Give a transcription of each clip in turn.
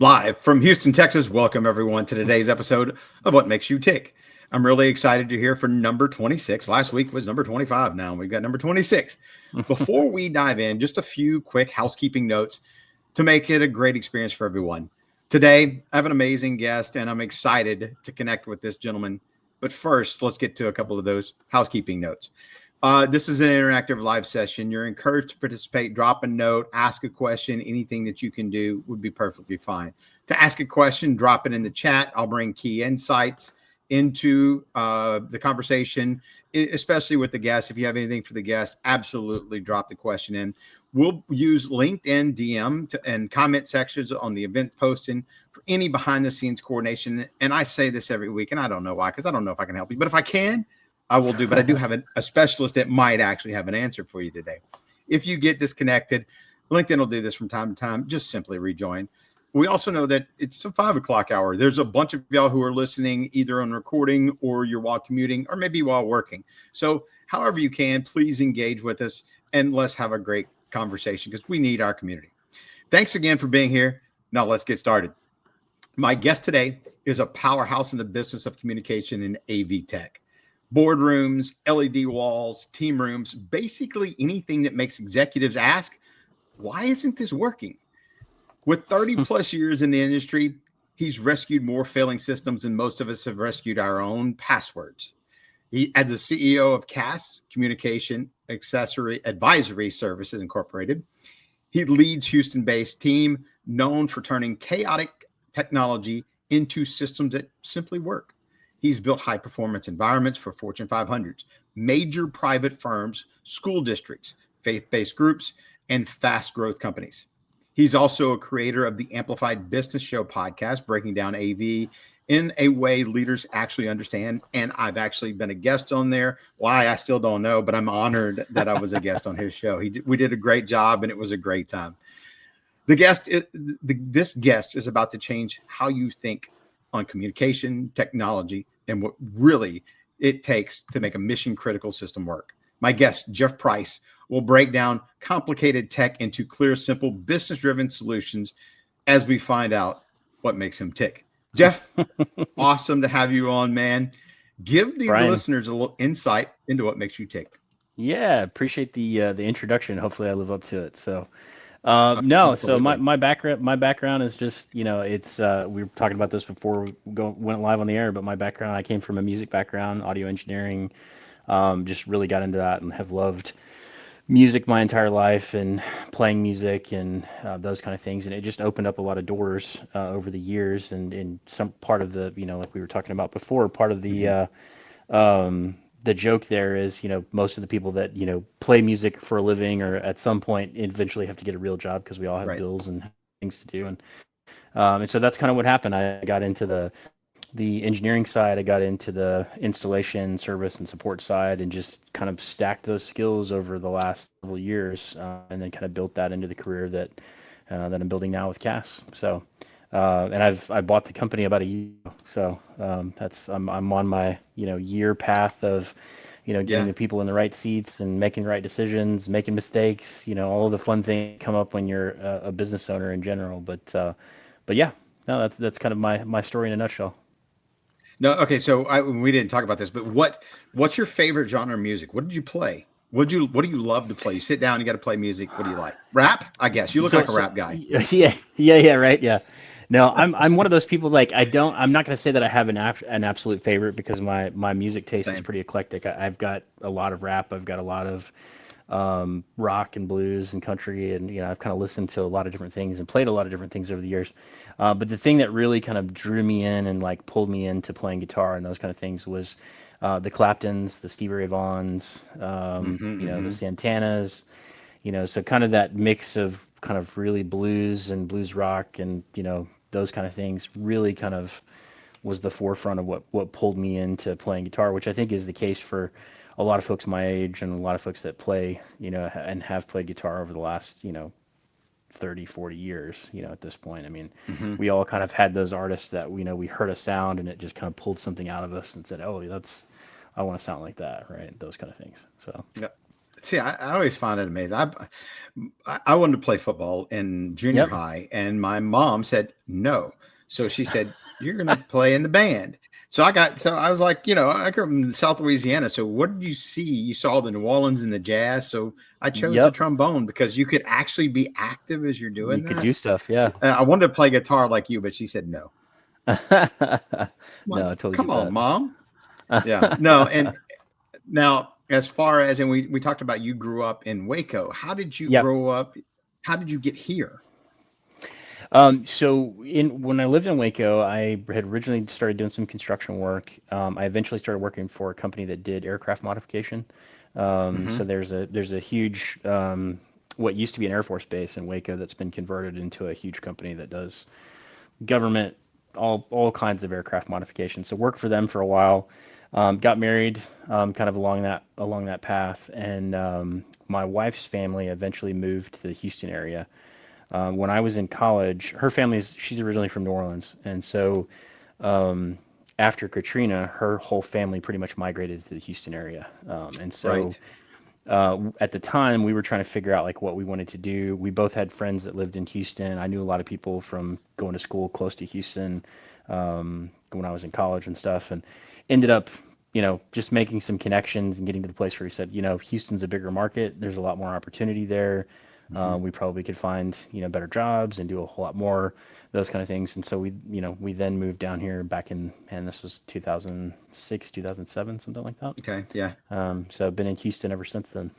Live from Houston, Texas. Welcome everyone to today's episode of What Makes You Tick. I'm really excited to hear for number 26. Last week was number 25. Now we've got number 26. Before we dive in, just a few quick housekeeping notes to make it a great experience for everyone. Today, I have an amazing guest and I'm excited to connect with this gentleman. But first, let's get to a couple of those housekeeping notes. This is an interactive live session. You're encouraged to participate, drop a note, ask a question. Anything that you can do would be perfectly fine. To ask a question, drop it in the chat. I'll bring key insights into the conversation, especially with the guests. If you have anything for the guest, absolutely drop the question in. We'll use LinkedIn DM and comment sections on the event posting for any behind the scenes coordination. And I say this every week, and I don't know why, because I don't know if I can help you, but if I can, I will do, but I do have a specialist that might actually have an answer for you today. If you get disconnected, LinkedIn will do this from time to time. Just simply rejoin. We also know that it's a 5 o'clock hour. There's a bunch of y'all who are listening either on recording or you're while commuting or maybe while working. So however you can, please engage with us and let's have a great conversation because we need our community. Thanks again for being here. Now let's get started. My guest today is a powerhouse in the business of communication in AV tech. Boardrooms, LED walls, team rooms, basically anything that makes executives ask, why isn't this working? With 30 plus years in the industry, he's rescued more failing systems than most of us have rescued our own passwords. He, as a CEO of CAS, Communication Accessory Advisory Services Incorporated, he leads Houston-based team known for turning chaotic technology into systems that simply work. He's built high-performance environments for Fortune 500s, major private firms, school districts, faith-based groups, and fast-growth companies. He's also a creator of the Amplified Business Show podcast, breaking down AV in a way leaders actually understand. And I've actually been a guest on there. Why, I still don't know, but I'm honored that I was a guest on his show. We did a great job, and it was a great time. This guest is about to change how you think on communication, technology, and what really it takes to make a mission critical system work. My guest, Jeff Price, will break down complicated tech into clear, simple, business driven solutions as we find out what makes him tick. Jeff, awesome to have you on, man. Give the Bryan. listeners a little insight into what makes you tick. Yeah, appreciate the introduction. Hopefully, I live up to it. No, so my, Absolutely. my background is just it's we were talking about this before went live on the air, but my background, I came from a music background, audio engineering. Just really got into that and have loved music my entire life and playing music and those kind of things, and it just opened up a lot of doors over the years. And some part of the like we were talking about before, part of Mm-hmm. the joke there is, most of the people that, play music for a living or at some point eventually have to get a real job because we all have Right. bills and things to do. And so that's kind of what happened. I got into the engineering side, I got into the installation, service, and support side, and just kind of stacked those skills over the last several years, and then kind of built that into the career that I'm building now with CAS. And I bought the company about a year ago. That's I'm on my year path of getting Yeah. the people in the right seats and making the right decisions, making mistakes, all of the fun things come up when you're a business owner in general. But yeah, no, that's kind of my story in a nutshell. No, okay. So we didn't talk about this, but what's your favorite genre of music? What did you play? What do you love to play? You sit down, you got to play music. What do you like? Rap? I guess you look So like a so rap guy. yeah, right, yeah. No, I'm one of those people, like, I'm not gonna say that I have an absolute favorite because my music taste is Same. pretty eclectic. I've got a lot of rap, I've got a lot of rock and blues and country, and I've kind of listened to a lot of different things and played a lot of different things over the years. But the thing that really kind of drew me in and like pulled me into playing guitar and those kind of things was the Claptons, the Stevie Ray Vaughns, Mm-hmm, the mm-hmm. Santanas, so kind of that mix of kind of really blues and blues rock and those kind of things really kind of was the forefront of what pulled me into playing guitar, which I think is the case for a lot of folks my age and a lot of folks that play, and have played guitar over the last, 30, 40 years, at this point. I mean, Mm-hmm. we all kind of had those artists that we heard a sound and it just kind of pulled something out of us and said, "Oh, I want to sound like that," right? Those kind of things. So, Yeah. See, I always find it amazing. I wanted to play football in junior Yep. high, and my mom said no. So she said, "You're going to play in the band." So I was like, I grew up in South Louisiana. So what did you see? You saw the New Orleans and the jazz. So I chose the Yep. trombone because you could actually be active as you're You doing could that. do stuff. Yeah. I wanted to play guitar like you, but she said no. No, I totally Come get on, that. mom. Yeah, no, and now, as far as, and we talked about you grew up in Waco. How did you Yep. grow up? How did you get here? So when I lived in Waco, I had originally started doing some construction work. I eventually started working for a company that did aircraft modification. So Hmm. there's a huge what used to be an Air Force base in Waco that's been converted into a huge company that does government all kinds of aircraft modification. So worked for them for a while. Got married kind of along that path, and my wife's family eventually moved to the Houston area. When I was in college, she's originally from New Orleans, and so after Katrina, her whole family pretty much migrated to the Houston area. And so Right. at the time, we were trying to figure out like what we wanted to do. We both had friends that lived in Houston. I knew a lot of people from going to school close to Houston when I was in college and stuff, and ended up, just making some connections and getting to the place where we said, Houston's a bigger market. There's a lot more opportunity there. Hmm. We probably could find, better jobs and do a whole lot more, those kind of things. And so we then moved down here back in, and this was 2006, 2007, something like that. Okay. Yeah. So I've been in Houston ever since then.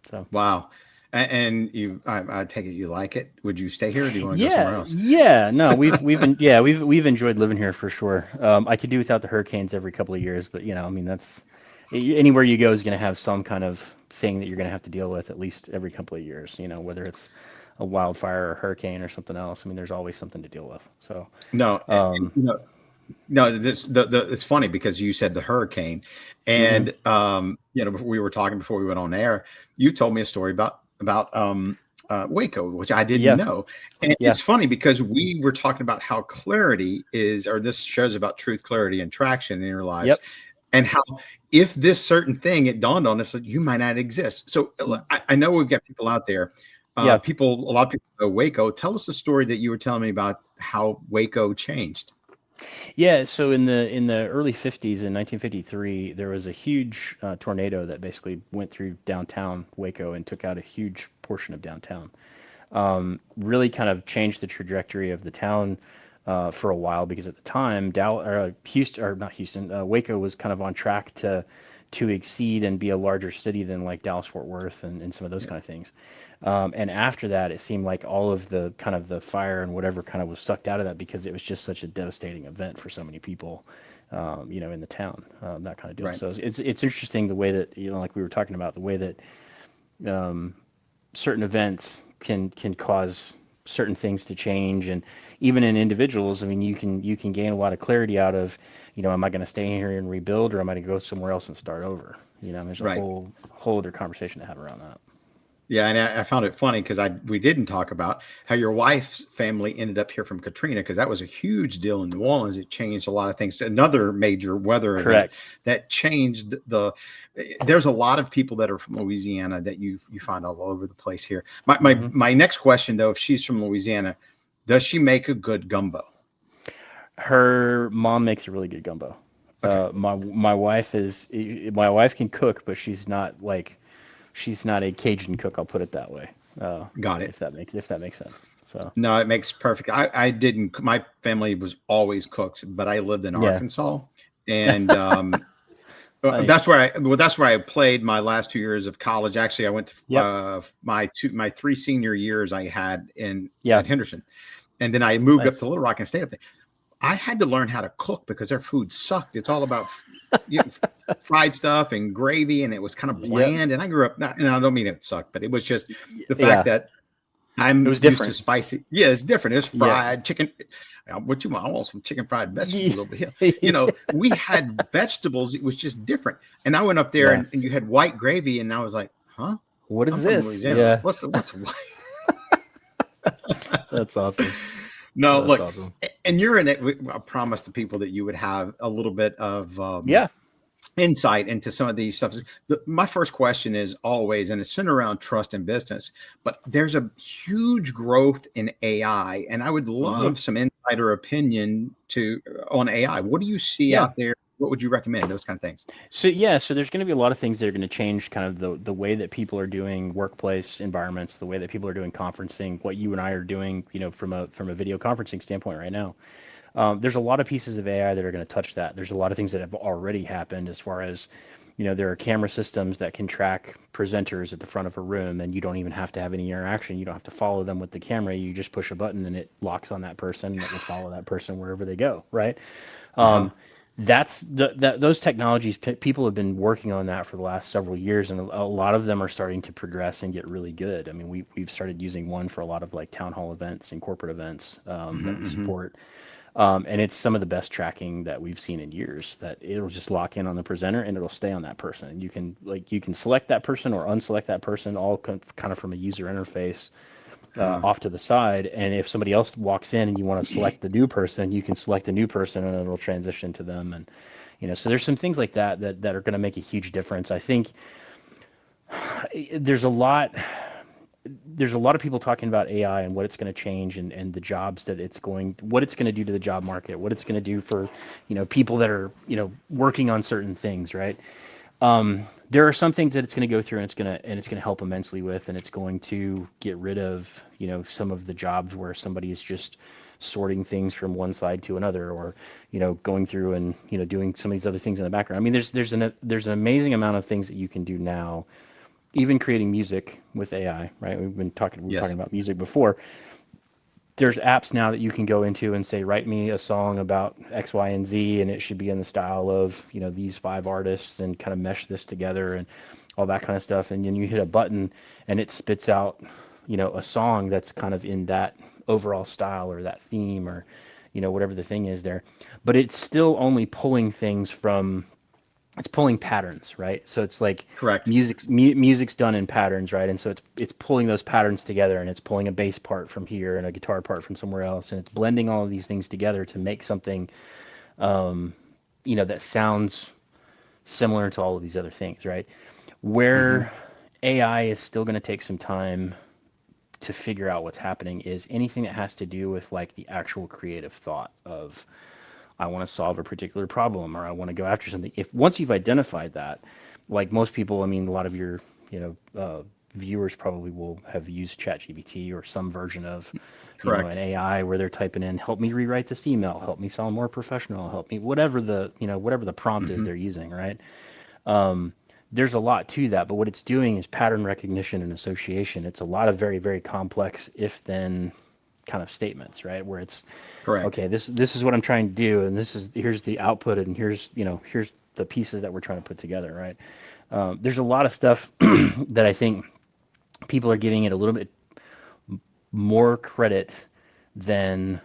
So Wow. And I take it you like it. Would you stay here, or do you want to go somewhere yeah, else? yeah, no, we've enjoyed living here for sure. I could do without the hurricanes every couple of years, but I mean that's anywhere you go is going to have some kind of thing that you're going to have to deal with at least every couple of years. Whether it's a wildfire or a hurricane or something else. I mean, there's always something to deal with. So, No. um, No. It's funny because you said the hurricane, mhm, and we were talking before we went on air. You told me a story about Waco, which I didn't yeah, know. And yeah, it's funny because we were talking about how clarity is, or this shows about truth, clarity, and traction in your lives, yep, and how if this certain thing, it dawned on us that you might not exist. So I know we've got people out there, yeah. a lot of people know Waco. Tell us the story that you were telling me about how Waco changed. Yeah, so in the early 50s, in 1953, there was a huge tornado that basically went through downtown Waco and took out a huge portion of downtown. Really kind of changed the trajectory of the town for a while because at the time, Houston, or not Houston, Waco was kind of on track to exceed and be a larger city than like Dallas Fort Worth and some of those Yeah. kind of things. And after that, it seemed like all of the kind of the fire and whatever kind of was sucked out of that because it was just such a devastating event for so many people, in the town, that kind of deal. Right. So it's interesting the way that like we were talking about, the way that um, certain events can cause certain things to change, and even in individuals, I mean, you can gain a lot of clarity out of, am I going to stay here and rebuild, or am I going to go somewhere else and start over? There's a Right. whole other conversation to have around that. Yeah, and I found it funny because we didn't talk about how your wife's family ended up here from Katrina, because that was a huge deal in New Orleans. It changed a lot of things. Another major weather event Correct. that changed the. There's a lot of people that are from Louisiana that you find all over the place here. My my Hmm. my next question though, if she's from Louisiana, does she make a good gumbo? Her mom makes a really good gumbo. Okay, My wife can cook, but she's not a Cajun cook. I'll put it that way. got it. If that makes sense. So No, it makes perfect. I didn't. My family was always cooks, but I lived in yeah, Arkansas, and nice. that's where I played my last 2 years of college. Actually, I went to Yep. my three senior years I had in Yeah. at Henderson, and then I moved up to Nice. Little Rock and stayed up there. I had to learn how to cook because their food sucked. It's all about fried stuff and gravy, and it was kind of Yep. bland. And I grew up, not, and I don't mean it sucked, but it was just the fact Yeah. that It I'm was used to different. spicy. Yeah, it's different. It's Yeah. fried chicken. What you want? I want some chicken fried vegetables over here. Yeah. We had vegetables. It was just different. And I went up there, Yeah. and you had white gravy, and I was like, huh? What I'm is from this? Louisiana. Yeah. What's white? That's awesome. No, That's look, awesome. and you're in it. I promised the people that you would have a little bit of Yeah. insight into some of these stuff. My first question is always, and it's centered around trust in business, but there's a huge growth in AI, and I would Mm-hmm. love some insider opinion on AI. What do you see Yeah. out there? What would you recommend? Those kind of things. So yeah, so there's going to be a lot of things that are going to change kind of the way that people are doing workplace environments, the way that people are doing conferencing, what you and I are doing, from a video conferencing standpoint right now. There's a lot of pieces of AI that are going to touch that. There's a lot of things that have already happened as far as, there are camera systems that can track presenters at the front of a room, and you don't even have to have any interaction. You don't have to follow them with the camera. You just push a button and it locks on that person, and it will follow that person wherever they go, right? Uh-huh. Um, those technologies, people have been working on that for the last several years, and a lot of them are starting to progress and get really good. I mean, we've started using one for a lot of like town hall events and corporate events that we Mm-hmm. support. And it's some of the best tracking that we've seen in years, that it'll just lock in on the presenter and it'll stay on that person. And you can select that person or unselect that person, all kind of from a user interface Uh, off to the side. And if somebody else walks in and you want to select the new person, you can select the new person and it'll transition to them. And so there's some things like that are going to make a huge difference. I think there's a lot there's a lot of people talking about AI and what it's going to change, and the jobs that what it's going to do to the job market, what it's going to do for, people that are, working on certain things, right? There are some things that it's going to go through, and it's going to help immensely with, and it's going to get rid of, some of the jobs where somebody is just sorting things from one side to another, or, going through and, doing some of these other things in the background. I mean, there's an amazing amount of things that you can do now, even creating music with AI, right? We were talking yes. about music before. There's apps now that you can go into and say, write me a song about X, Y, and Z, and it should be in the style of, these five artists, and kind of mesh this together and all that kind of stuff. And then you hit a button and it spits out, a song that's kind of in that overall style or that theme, or, whatever the thing is there. But it's still only pulling things from it's pulling patterns, right? So it's like Correct. music's done in patterns, right? And so it's pulling those patterns together, and it's pulling a bass part from here and a guitar part from somewhere else, and it's blending all of these things together to make something, that sounds similar to all of these other things, right? Mm-hmm. Where AI is still going to take some time to figure out what's happening is anything that has to do with like the actual creative thought of, I want to solve a particular problem, or I want to go after something. If once you've identified that, like most people, I mean, a lot of your, viewers probably will have used ChatGPT or some version of, an Correct. AI where they're typing in, help me rewrite this email, help me sound more professional, help me, whatever the prompt is Mm-hmm. they're using, right? There's a lot to that, but what it's doing is pattern recognition and association. It's a lot of very, very complex if then kind of statements, right? Where it's, Correct. okay, this is what I'm trying to do, and here's the output, and here's the pieces that we're trying to put together, right? There's a lot of stuff that I think people are giving it a little bit more credit than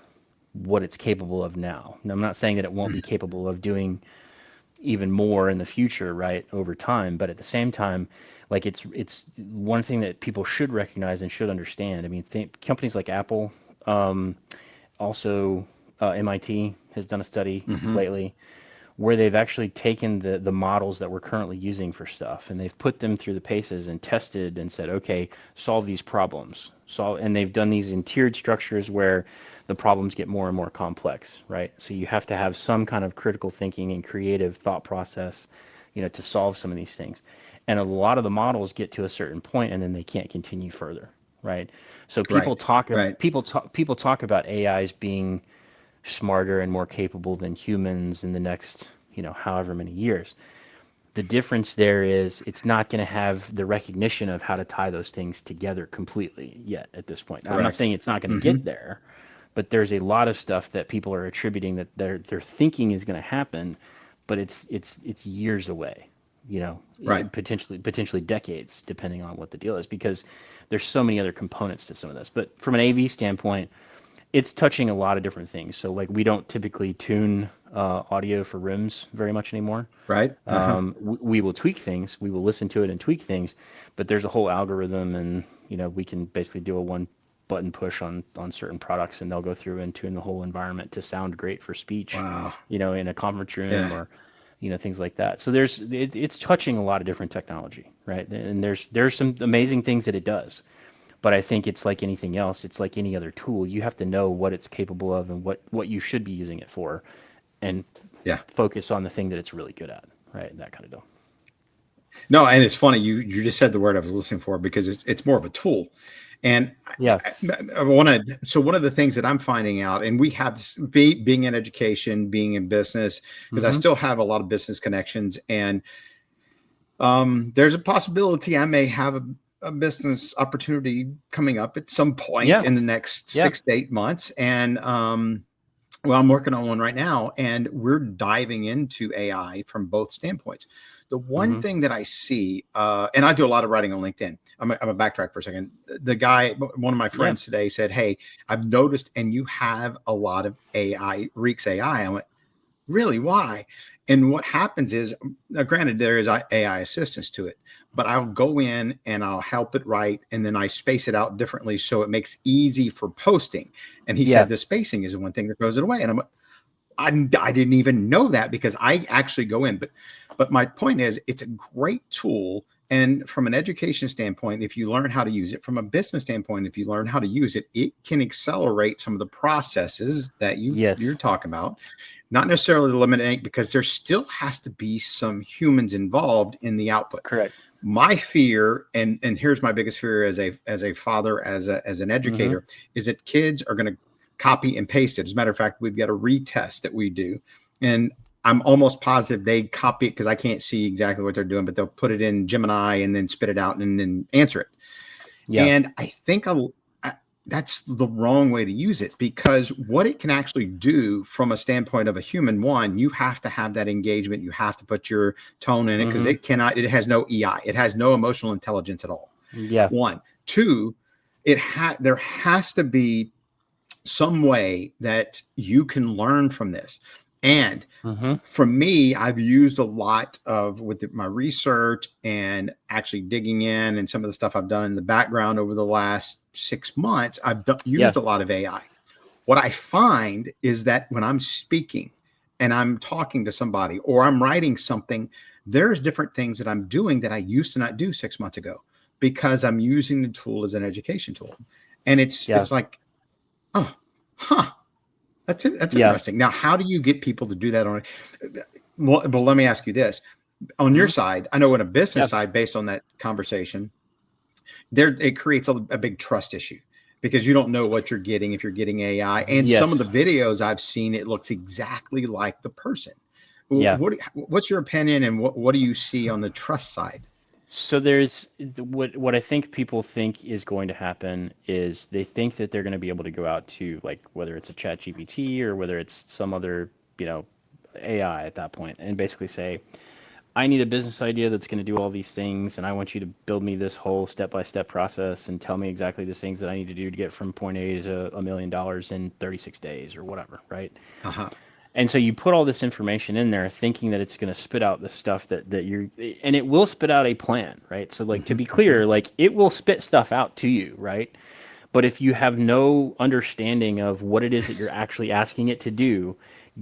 what it's capable of now. Now, I'm not saying that it won't be capable of doing even more in the future, right, over time, but at the same time, like it's one thing that people should recognize and should understand. I mean, companies like Apple, also MIT has done a study Mm-hmm. lately where they've actually taken the models that we're currently using for stuff, and they've put them through the paces and tested and said, okay, solve these problems. And they've done these in tiered structures where the problems get more and more complex, right? So you have to have some kind of critical thinking and creative thought process, to solve some of these things. And a lot of the models get to a certain point and then they can't continue further, right? So people Right. talk Right. people talk about AIs being smarter and more capable than humans in the next, however many years. The difference there is it's not going to have the recognition of how to tie those things together completely yet at this point. Now, I'm not Correct. saying it's not going to Mm-hmm. get there, but there's a lot of stuff that people are attributing that they're thinking is going to happen, but it's years away, Right. potentially decades, depending on what the deal is, because there's so many other components to some of this. But from an AV standpoint, it's touching a lot of different things. So like we don't typically tune audio for rooms very much anymore. Right. Uh-huh. We will tweak things, we will listen to it and tweak things, but there's a whole algorithm, and we can basically do a one button push on certain products, and they'll go through and tune the whole environment to sound great for speech, Wow. in a conference room, Yeah. or things like that. So it's touching a lot of different technology, right? And there's some amazing things that it does. But I think it's like anything else. It's like any other tool. You have to know what it's capable of and what you should be using it for, and Yeah. focus on the thing that it's really good at, right? That kind of deal. No, and it's funny you just said the word I was listening for, because it's more of a tool. And Yeah. I want to. So one of the things that I'm finding out, and we have this, being in education, being in business, because I Mm-hmm. still have a lot of business connections, and there's a possibility I may have a business opportunity coming up at some point Yeah. in the next Yeah. 6 to 8 months, and well, I'm working on one right now, and we're diving into AI from both standpoints. The one Mm-hmm. thing that I see, and I do a lot of writing on LinkedIn. I'm a backtrack for a second. The guy, one of my Yeah. friends today said, "Hey, I've noticed, and you have a lot of AI, Reeks AI." I went, "Really? Why?" And what happens is, now granted, there is AI assistance to it, but I'll go in and I'll help it write, and then I space it out differently so it makes easy for posting. And he Yeah. said the spacing is the one thing that throws it away. And I didn't even know that, because I actually go in. But my point is, it's a great tool. And from an education standpoint, if you learn how to use it, from a business standpoint, if you learn how to use it, it can accelerate some of the processes that you're Yes. talking about. Not necessarily eliminate, because there still has to be some humans involved in the output. Correct. My fear, and here's my biggest fear as a father, as an Mm-hmm. educator, is that kids are going to copy and paste it. As a matter of fact, we've got a retest that we do, and I'm almost positive they copy it, because I can't see exactly what they're doing, but they'll put it in Gemini and then spit it out and then answer it. Yeah. And I think that's the wrong way to use it, because what it can actually do from a standpoint of a human, one, you have to have that engagement. You have to put your tone in it, because Mm-hmm. it has no EI. It has no emotional intelligence at all. Yeah. One. Two, there has to be some way that you can learn from this. And Mm-hmm. for me, I've used a lot of, with my research and actually digging in, and some of the stuff I've done in the background over the last 6 months, Yeah. used a lot of AI. What I find is that when I'm speaking and I'm talking to somebody, or I'm writing something, there's different things that I'm doing that I used to not do 6 months ago, because I'm using the tool as an education tool. And Yeah. it's like, oh, huh. That's it. That's Yeah. interesting. Now, how do you get people to do that on? Well, but let me ask you this: on your Mm-hmm. side, I know on a business Yeah. side, based on that conversation, there it creates a big trust issue, because you don't know what you're getting if you're getting AI. And some of the Yes. videos I've seen, it looks exactly like the person. Yeah. What's your opinion, and what do you see on the trust side? So there's what I think people think is going to happen is they think that they're going to be able to go out to, like, whether it's a chat GPT or whether it's some other, you know, AI at that point, and basically say, I need a business idea that's going to do all these things, and I want you to build me this whole step-by-step process and tell me exactly the things that I need to do to get from point A to $1 million in 36 days or whatever, right? Uh-huh. And so you put all this information in there thinking that it's going to spit out the stuff that you're, and it will spit out a plan, right? So, like, to Mm-hmm, be mm-hmm. clear, like, it will spit stuff out to you, right? But if you have no understanding of what it is that you're actually asking it to do,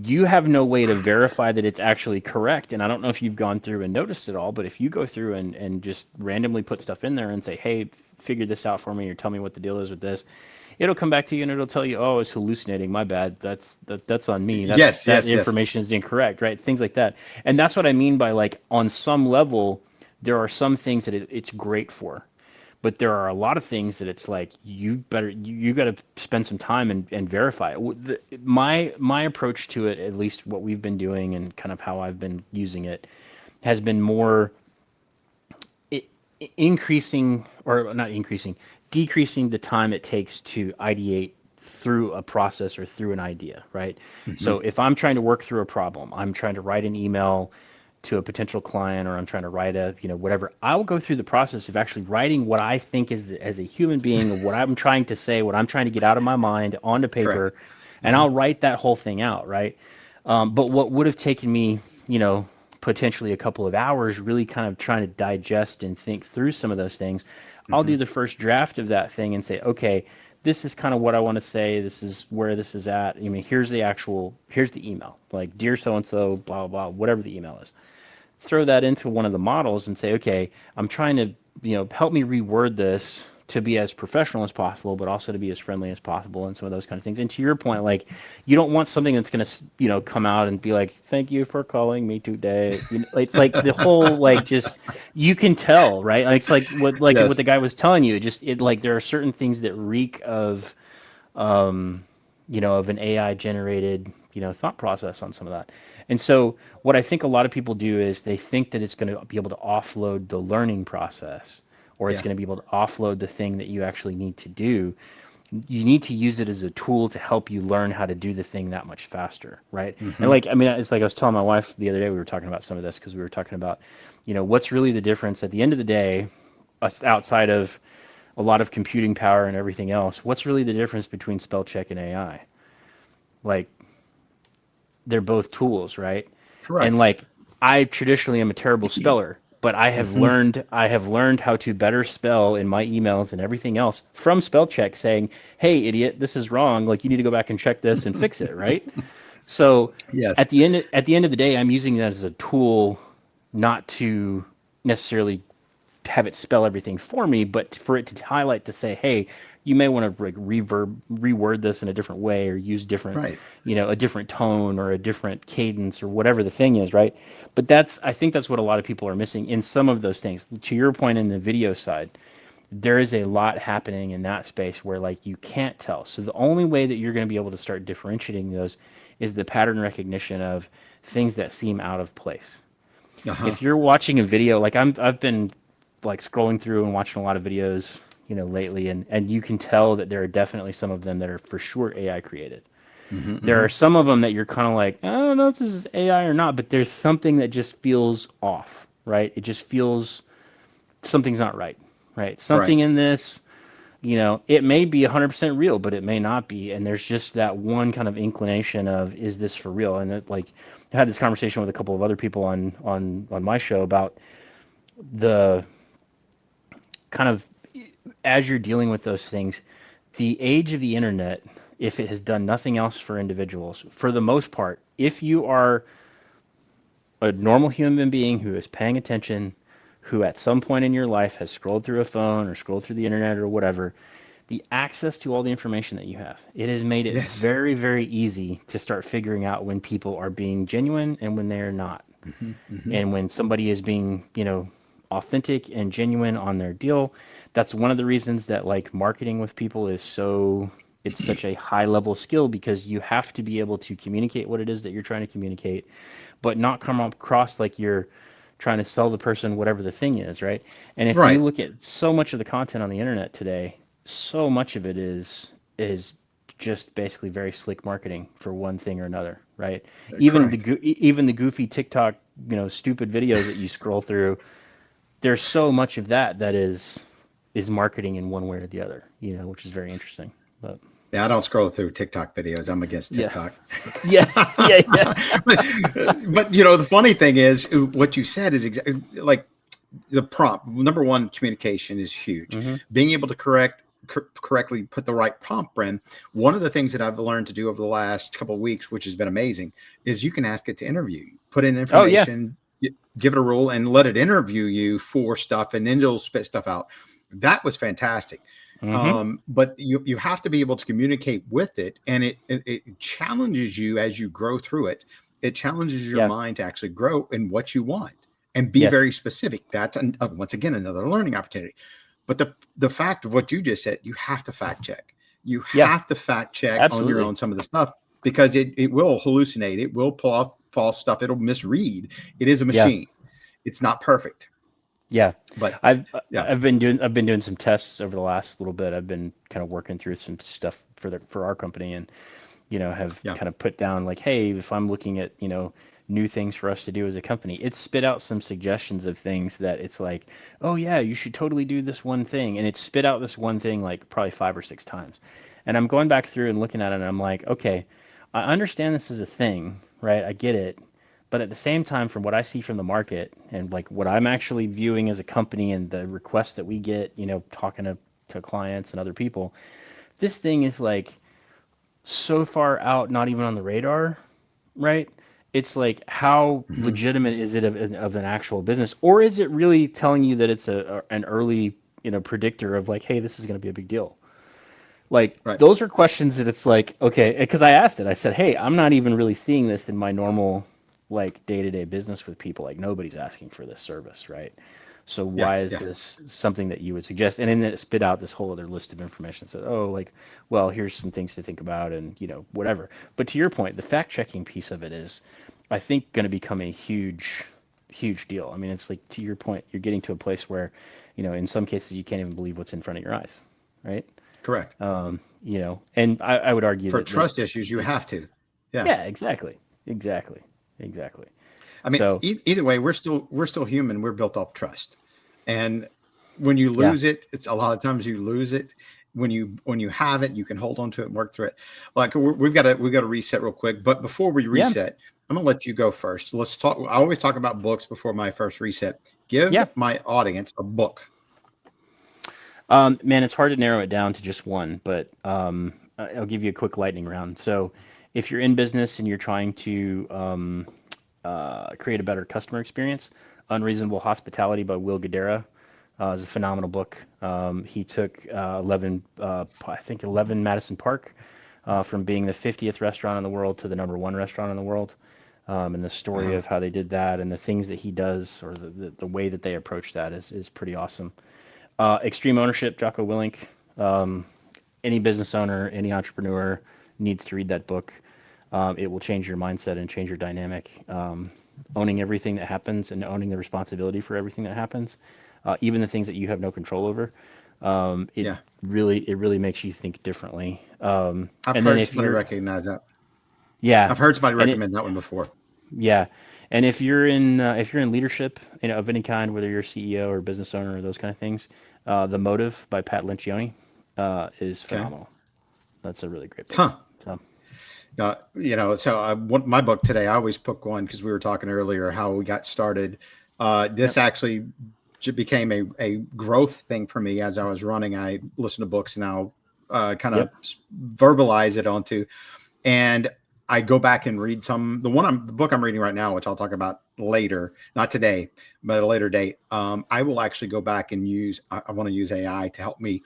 you have no way to verify that it's actually correct. And I don't know if you've gone through and noticed it all, but if you go through and just randomly put stuff in there and say, hey, figure this out for me, or tell me what the deal is with this, it'll come back to you and it'll tell you, oh, it's hallucinating. My bad. That's on me. Yes, That yes, yes. information is incorrect, right? Things like that. And that's what I mean by, like, on some level, there are some things that it's great for, but there are a lot of things that it's like you got to spend some time and verify it. My approach to it, at least what we've been doing and kind of how I've been using it, has been more i- increasing, or not increasing, decreasing the time it takes to ideate through a process or through an idea, right? Mm-hmm. So if I'm trying to work through a problem, I'm trying to write an email to a potential client, or I'm trying to write a, whatever, I'll go through the process of actually writing what I think is, as a human being, of what I'm trying to say, what I'm trying to get out of my mind onto Correct. paper, and Uh-huh. I'll write that whole thing out, right? But what would have taken me, potentially a couple of hours, really kind of trying to digest and think through some of those things, I'll Mm-hmm. do the first draft of that thing and say, okay, this is kind of what I want to say. This is where this is at. I mean, here's the email, like dear so and so, blah blah, whatever the email is. Throw that into one of the models and say, okay, I'm trying to, help me reword this to be as professional as possible, but also to be as friendly as possible and some of those kind of things. And to your point, like, you don't want something that's going to, come out and be like, thank you for calling me today. It's like the whole, like, just, you can tell, right? Like, it's like what Yes. the guy was telling you. It like, there are certain things that reek of, um, of an AI generated, thought process on some of that. And so what I think a lot of people do is they think that it's going to be able to offload the learning process, or it's Yeah. going to be able to offload the thing that you actually need to do. You need to use it as a tool to help you learn how to do the thing that much faster, right? And Hmm. like, I mean, it's like I was telling my wife the other day, we were talking about some of this because we were talking about, what's really the difference at the end of the day, outside of a lot of computing power and everything else, what's really the difference between spell check and AI? Like, they're both tools, right? And Correct. like, I traditionally am a terrible speller, but Hmm. I have learned how to better spell in my emails and everything else from spell check saying, "Hey idiot, this is wrong. Like, you need to go back and check this and fix it," right? So Yes. at the end of the day, I'm using that as a tool, not to necessarily have it spell everything for me, but for it to highlight to say, hey, you may want to like reword this in a different way, or use different, Right. a different tone or a different cadence or whatever the thing is, right? But I think that's what a lot of people are missing in some of those things. To your point in the video side, there is a lot happening in that space where like you can't tell. So the only way that you're going to be able to start differentiating those is the pattern recognition of things that seem out of place. Uh-huh. If you're watching a video, like I've been like scrolling through and watching a lot of videos, lately, and you can tell that there are definitely some of them that are for sure AI created. Hmm. There Hmm. are some of them that you're kind of like, I don't know if this is AI or not, but there's something that just feels off, right? It just feels something's not right, right? Right. Something in this, it may be 100% real, but it may not be. And there's just that one kind of inclination of, is this for real? And it, like, I had this conversation with a couple of other people on my show about the kind of, as you're dealing with those things, the age of the internet, if it has done nothing else for individuals, for the most part, if you are a normal human being who is paying attention, who at some point in your life has scrolled through a phone or scrolled through the internet or whatever, the access to all the information that you have, it has made it Yes. very, very easy to start figuring out when people are being genuine and when they are not. Hmm. Hmm. And when somebody is being, authentic and genuine on their deal, that's one of the reasons that like marketing with people is so, it's such a high level skill, because you have to be able to communicate what it is that you're trying to communicate, but not come across like you're trying to sell the person whatever the thing is, right? And if you Right. look at so much of the content on the internet today, so much of it is just basically very slick marketing for one thing or another, right? Correct. Even the goofy TikTok, stupid videos that you scroll through, there's so much of that is marketing in one way or the other, which is very interesting. But Yeah, I don't scroll through TikTok videos. I'm against yeah, TikTok. yeah, yeah, yeah, but the funny thing is, what you said is exactly like the prompt. Number one, communication is huge. hmm, Being able to correctly put the right prompt in. One of the things that I've learned to do over the last couple of weeks, which has been amazing, is you can ask it to interview you. Put in oh yeah, information, give it a rule, and let it interview you for stuff, and then it'll spit stuff out. That was fantastic. hmm, But you have to be able to communicate with it, and it challenges you as you grow through it. It challenges your yeah, mind to actually grow in what you want and be yes, very specific. That's once again another learning opportunity. But the fact of what you just said, you have to fact check. You yeah, have to fact check on your absolutely, own some of the stuff, because it will hallucinate. It will pull off false stuff. It'll misread. It is a yeah. machine. It's not perfect, Yeah, but I've yeah, I've been doing some tests over the last little bit. I've been kind of working through some stuff for our company, and have yeah, kind of put down like, hey, if I'm looking at new things for us to do as a company, it's spit out some suggestions of things that it's like, oh yeah, you should totally do this one thing, and it's spit out this one thing like probably 5 or 6 times, and I'm going back through and looking at it, and I'm like, okay, I understand this is a thing, right? I get it. But at the same time, from what I see from the market and like what I'm actually viewing as a company and the requests that we get, talking to clients and other people, this thing is like so far out, not even on the radar, right? It's like, how Hmm. legitimate is it of an actual business, or is it really telling you that it's an early, predictor of like, hey, this is going to be a big deal? Like, Right. those are questions that it's like, okay, because I asked it. I said, hey, I'm not even really seeing this in my normal, like, day-to-day business with people. Like, nobody's asking for this service, right? So Yeah. why is Yeah. this something that you would suggest? And then it spit out this whole other list of information. Said, oh, like, well, here's some things to think about, and whatever. But to your point, the fact-checking piece of it is, I think, going to become a huge, huge deal. I mean, it's like, to your point, you're getting to a place where, in some cases, you can't even believe what's in front of your eyes, right? Correct. And I would argue For that trust issues, you have to. Yeah. yeah, exactly, exactly, exactly. I mean, So either way, we're still human. We're built off trust, and when you yeah, lose it, it's a lot of times you lose it. When you have it, you can hold on to it and work through it. Like we've got to reset real quick. But before we yeah, reset, I'm gonna let you go first. Let's talk. I always talk about books before my first reset. Give yeah. my audience a book. Man, it's hard to narrow it down to just one, but I'll give you a quick lightning round. So, if you're in business and you're trying to create a better customer experience, Unreasonable Hospitality by Will Guidara is a phenomenal book. He took 11 Madison Park from being the 50th restaurant in the world to the number one restaurant in the world. And the story Uh, of how they did that and the things that he does, or the way that they approach that is pretty awesome. Extreme Ownership, Jocko Willink. Um, any business owner, any entrepreneur needs to read that book. It will change your mindset and change your dynamic. Owning everything that happens and owning the responsibility for everything that happens, even the things that you have no control over. It yeah, really makes you think differently. I've And then heard if somebody you're, recognize that. yeah, I've heard somebody and it, recommend that one before. yeah, and if you're in leadership, of any kind, whether you're a CEO or business owner or those kind of things, The Motive by Pat Lencioni is Okay. phenomenal. That's a really great book. Huh. So So I want my book today. I always pick one because we were talking earlier how we got started. This yep, actually became a growth thing for me as I was running. I listen to books and I'll kind of yep, verbalize it onto, and I go back and read some. The book I'm reading right now, which I'll talk about later, not today, but at a later date. I will actually go back and use. I want to use AI to help me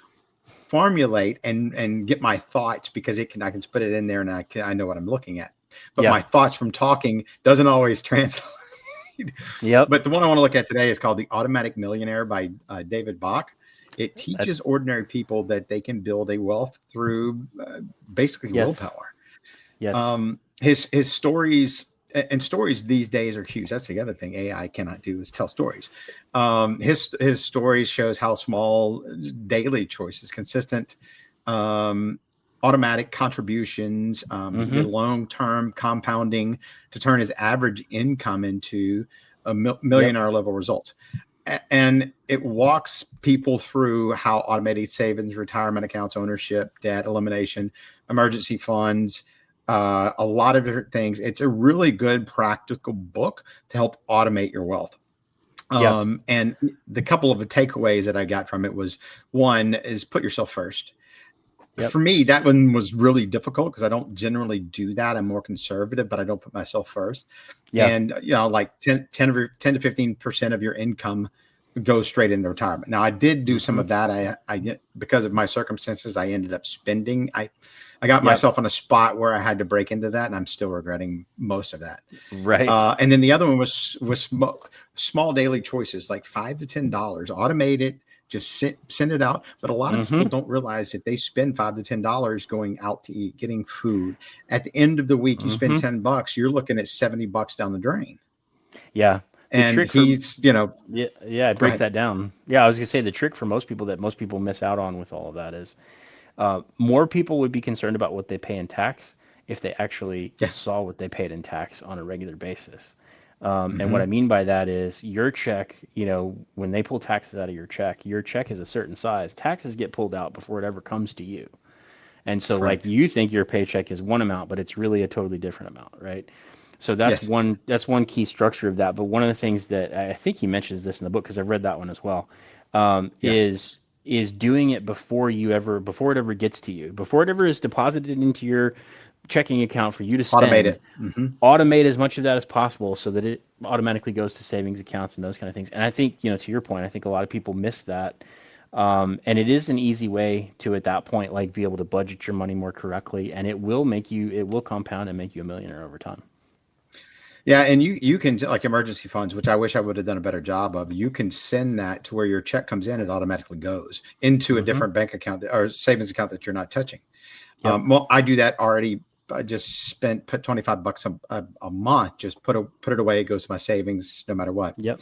formulate and get my thoughts because I can put it in there and I know what I'm looking at. But yeah, my thoughts from talking doesn't always translate. yep. But the one I want to look at today is called The Automatic Millionaire by David Bach. It teaches That's ordinary people that they can build a wealth through basically yes, willpower. yes, His stories and stories these days are huge. That's the other thing AI cannot do is tell stories. His stories shows how small daily choices, consistent, um, automatic contributions, he mm-hmm, did long term compounding to turn his average income into a yep, millionaire level results. And it walks people through how automated savings, retirement accounts, ownership, debt elimination, emergency funds, a lot of different things. It's a really good practical book to help automate your wealth. yeah, And the couple of the takeaways that I got from it was one is put yourself first. yep, For me, that one was really difficult because I don't generally do that. I'm more conservative, but I don't put myself first. yeah, And, like 10 to 15% of your income goes straight into retirement. Now I did do some mm-hmm, of that. I did because of my circumstances, I ended up spending. I got yep, myself in a spot where I had to break into that and I'm still regretting most of that. right, And then the other one was small daily choices like $5 to $10. Automate it, just send it out. But a lot of mm-hmm, people don't realize that they spend $5 to $10 going out to eat, getting food. At the end of the week, you spend mm-hmm, $10, you're looking at $70 down the drain. yeah. The And trick for he's, Yeah, yeah, it go breaks ahead. that down. Yeah, I was gonna say the trick for most people that most people miss out on with all of that is more people would be concerned about what they pay in tax if they actually Yeah. saw what they paid in tax on a regular basis. And what I Hmm. mean by that is your check, when they pull taxes out of your check is a certain size. Taxes get pulled out before it ever comes to you. And so, like, Correct. you think your paycheck is one amount, but it's really a totally different amount, right? So Yes. that's one key structure of that. But one of the things that I think he mentions this in the book because I've read that one as well, Yeah. is is doing it before it ever gets to you, before it ever is deposited into your checking account for you to Automate spend. it. Mm-hmm. Automate as much of that as possible so that it automatically goes to savings accounts and those kind of things. And I think, to your point, I think a lot of people miss that. And it is an easy way to, at that point, like, be able to budget your money more correctly, and it will compound and make you a millionaire over time. Yeah, and you can, like, emergency funds, which I wish I would have done a better job of. You can send that to where your check comes in; it automatically goes into a Mm-hmm. different bank account or savings account that you're not touching. Yep. Well, I do that already. I just put $25 a month, just put it away. It goes to my savings no matter what. Yep.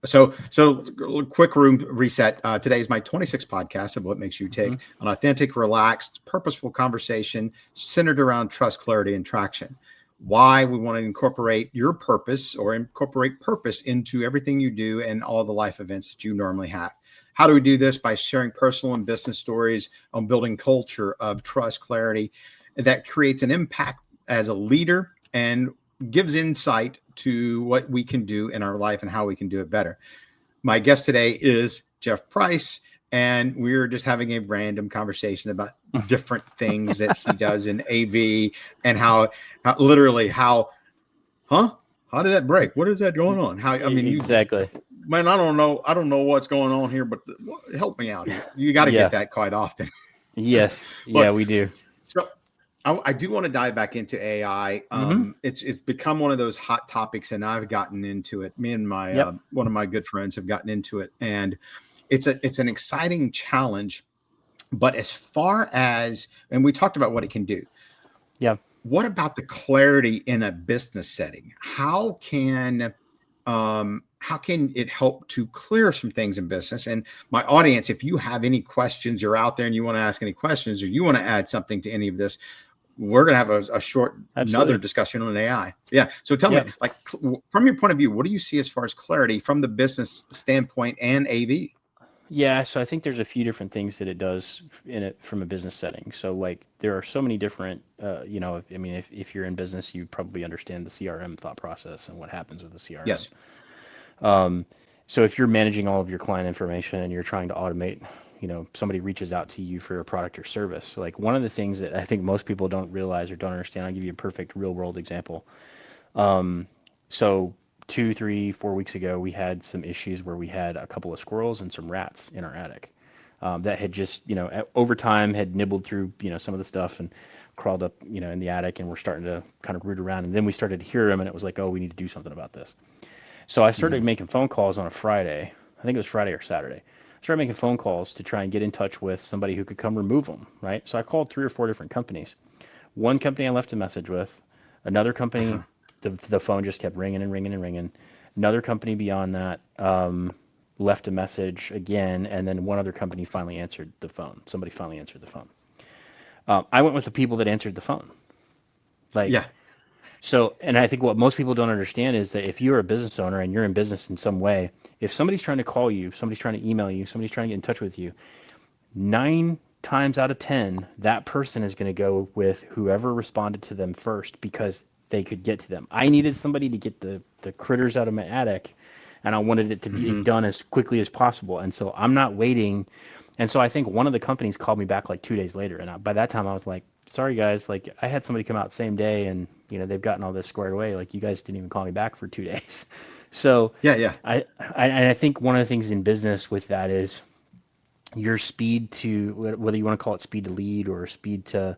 So quick room reset. Today is my 26th podcast of What Makes You Tick, an authentic, relaxed, purposeful conversation centered around trust, clarity, and traction. Why we want to incorporate your purpose or incorporate purpose into everything you do and all the life events that you normally have. How do we do this? By sharing personal and business stories on building culture of trust, clarity that creates an impact as a leader and gives insight to what we can do in our life and how we can do it better. My guest today is Jeff Price, and we're just having a random conversation about different things that he does in AV and how did that break? What is that going on? Exactly. Man, I don't know what's going on here, but help me out here. You got to Yeah. get that quite often. Yes. But, Yeah, we do. So I do want to dive back into AI. It's become one of those hot topics, and I've gotten into it. Me and my Yep. one of my good friends have gotten into it, and it's an exciting challenge. But as far as, and we talked about what it can do. Yeah. What about the clarity in a business setting? How can it help to clear some things in business? And my audience, if you have any questions, you're out there and you want to ask any questions, or you want to add something to any of this, we're going to have a short another discussion on AI. Yeah. So tell me, like, from your point of view, what do you see as far as clarity from the business standpoint and AV? Yeah, so I think there's a few different things that it does in it from a business setting. So, like, there are so many different, if you're in business, you probably understand the CRM thought process and what happens with the CRM. Yes. So if you're managing all of your client information and you're trying to automate, somebody reaches out to you for a product or service. Like, one of the things that I think most people don't realize or don't understand, I'll give you a perfect real world example. So 2, 3, 4 weeks ago, we had some issues where we had a couple of squirrels and some rats in our attic that had just, over time had nibbled through, some of the stuff and crawled up, in the attic, and we're starting to kind of root around. And then we started to hear them, and it was like, oh, we need to do something about this. So I started making phone calls on a Friday. I think it was Friday or Saturday. I started making phone calls to try and get in touch with somebody who could come remove them, right? So I called 3 or 4 different companies. One company I left a message with. Another company, the phone just kept ringing and ringing and ringing. Another company beyond that left a message again, and then one other company finally answered the phone. Somebody finally answered the phone. I went with the people that answered the phone. So, and I think what most people don't understand is that if you're a business owner and you're in business in some way, if somebody's trying to call you, somebody's trying to email you, somebody's trying to get in touch with you, 9 times out of 10, that person is going to go with whoever responded to them first because they could get to them. I needed somebody to get the critters out of my attic, and I wanted it to be done as quickly as possible. And so I'm not waiting. And so I think one of the companies called me back like 2 days later, and by that time I was like, sorry guys, like, I had somebody come out same day, and they've gotten all this squared away. Like, you guys didn't even call me back for 2 days. So I think one of the things in business with that is your speed to, whether you want to call it speed to lead or speed to